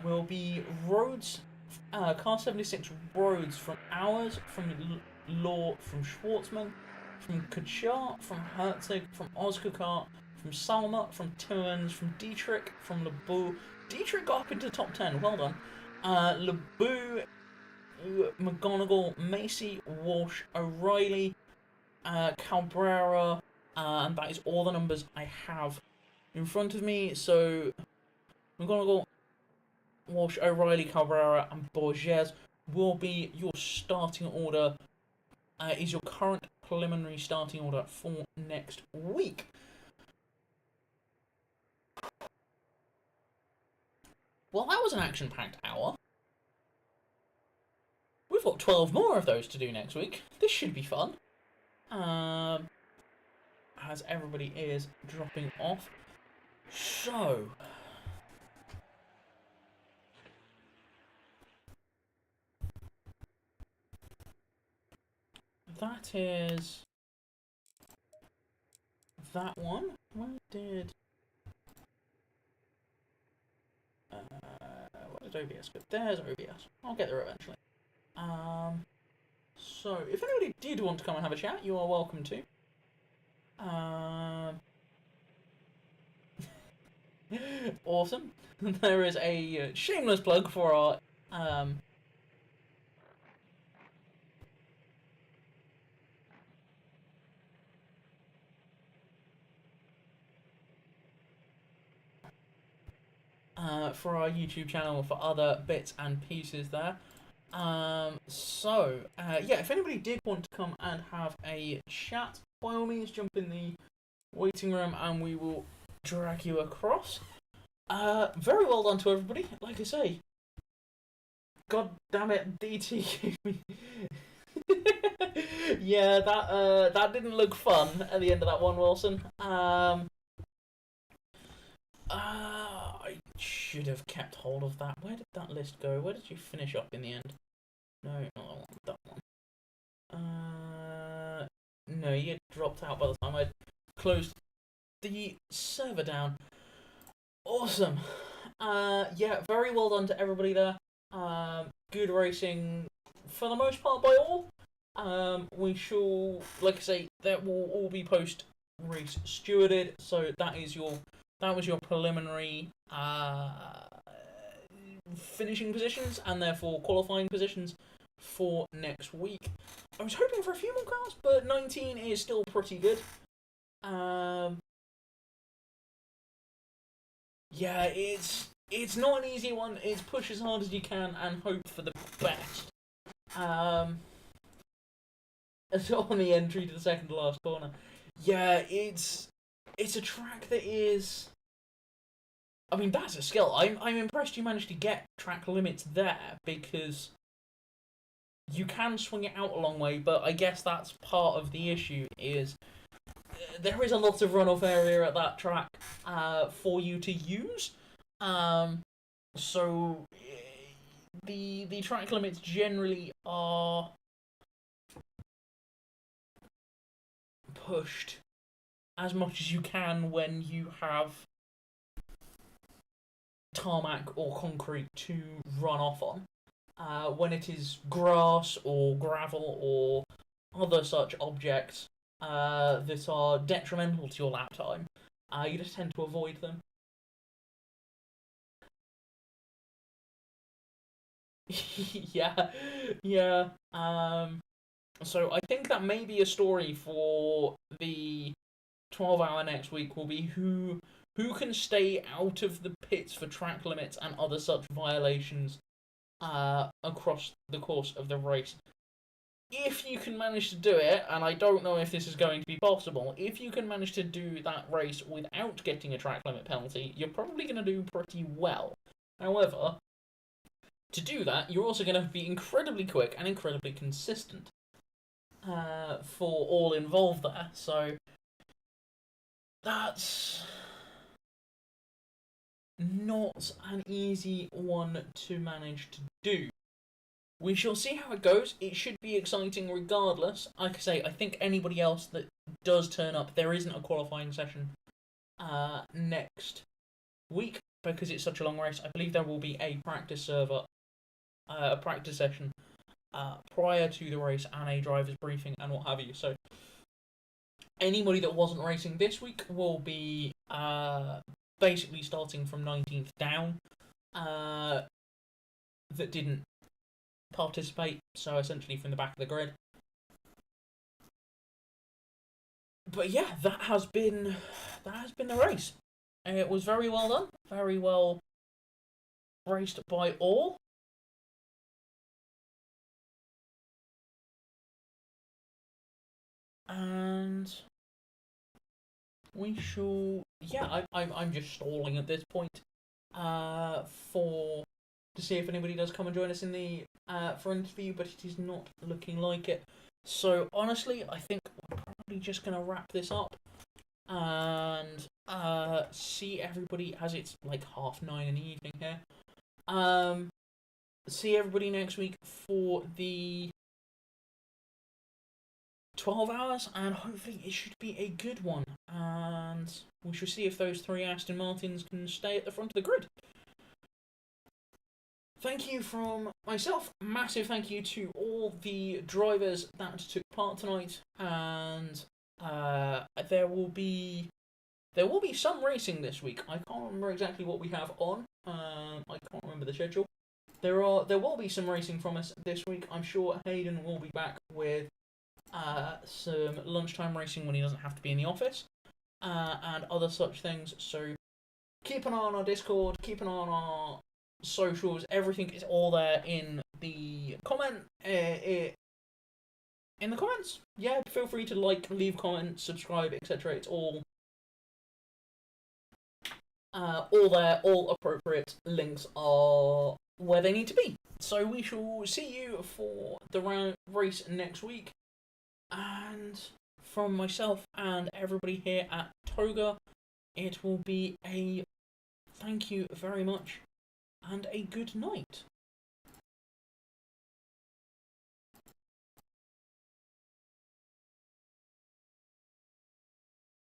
will be Rhodes, Car 76 Rhodes from Hours, from Law, from Schwartzman, from Kuchar, from Herzig, from Oscar Kart, from Salma, from Tillmans, from Dietrich, from Lebeau. Dietrich got up into the top 10, well done. Lebeau, McGonigal, Macy, Walsh, O'Reilly, Cabrera, and that is all the numbers I have in front of me. So, McGonigal, Walsh, O'Reilly, Cabrera, and Borges will be your starting order, is your current preliminary starting order for next week. Well, that was an action-packed hour. We've got 12 more of those to do next week. This should be fun. As everybody is dropping off. So, that is that one. Where did OBS go? There's OBS. I'll get there eventually. So if anybody did want to come and have a chat, you are welcome to. Awesome. There is a shameless plug for our YouTube channel for other bits and pieces there. Yeah, if anybody did want to come and have a chat, by all means jump in the waiting room and we will drag you across. Very well done to everybody. Like I say, god damn it, DT gave me yeah, that didn't look fun at the end of that one, Wilson. I should have kept hold of that. Where did that list go? Where did you finish up in the end? No, not that one. No, you had dropped out by the time I closed the server down. Awesome. Yeah, very well done to everybody there. Good racing for the most part by all. We shall, like I say, that will all be post-race stewarded. So that was your preliminary finishing positions and therefore qualifying positions for next week. I was hoping for a few more cars, but 19 is still pretty good. Yeah, it's not an easy one. It's push as hard as you can and hope for the best. So on the entry to the second to last corner. Yeah, it's a track that is, I mean, that's a skill. I'm impressed you managed to get track limits there, because you can swing it out a long way, but I guess that's part of the issue, is there is a lot of runoff area at that track for you to use. So the track limits generally are pushed as much as you can when you have tarmac or concrete to run off on. When it is grass or gravel or other such objects that are detrimental to your lap time, you just tend to avoid them. Yeah, yeah. So I think that may be a story for the 12-hour next week. Will be who can stay out of the pits for track limits and other such violations across the course of the race. If you can manage to do it, and I don't know if this is going to be possible, if you can manage to do that race without getting a track limit penalty, you're probably going to do pretty well. However, to do that, you're also going to be incredibly quick and incredibly consistent for all involved there. So that's not an easy one to manage to do. We shall see how it goes. It should be exciting regardless. Like I say, I think anybody else that does turn up, there isn't a qualifying session next week because it's such a long race. I believe there will be a practice server, a practice session prior to the race and a driver's briefing and what have you. So anybody that wasn't racing this week will be basically starting from 19th down that didn't participate, so essentially from the back of the grid. But yeah, that has been the race. It was very well done, very well raced by all. And we shall. Yeah, I'm just stalling at this point. To see if anybody does come and join us in the for interview, but it is not looking like it. So honestly, I think we're probably just gonna wrap this up and see everybody as it's like 9:30 in the evening here. See everybody next week for the 12 hours, and hopefully it should be a good one. And we shall see if those 3 Aston Martins can stay at the front of the grid. Thank you from myself. Massive thank you to all the drivers that took part tonight, and there will be some racing this week. I can't remember exactly what we have on. I can't remember the schedule. There will be some racing from us this week. I'm sure Hayden will be back with some lunchtime racing when he doesn't have to be in the office, and other such things. So keep an eye on our Discord. Keep an eye on our socials. Everything is all there in the in the comments. Yeah, feel free to leave comments, subscribe, etc. It's all there. All appropriate links are where they need to be. So we shall see you for the race next week. And from myself and everybody here at Toga, it will be a thank you very much and a good night.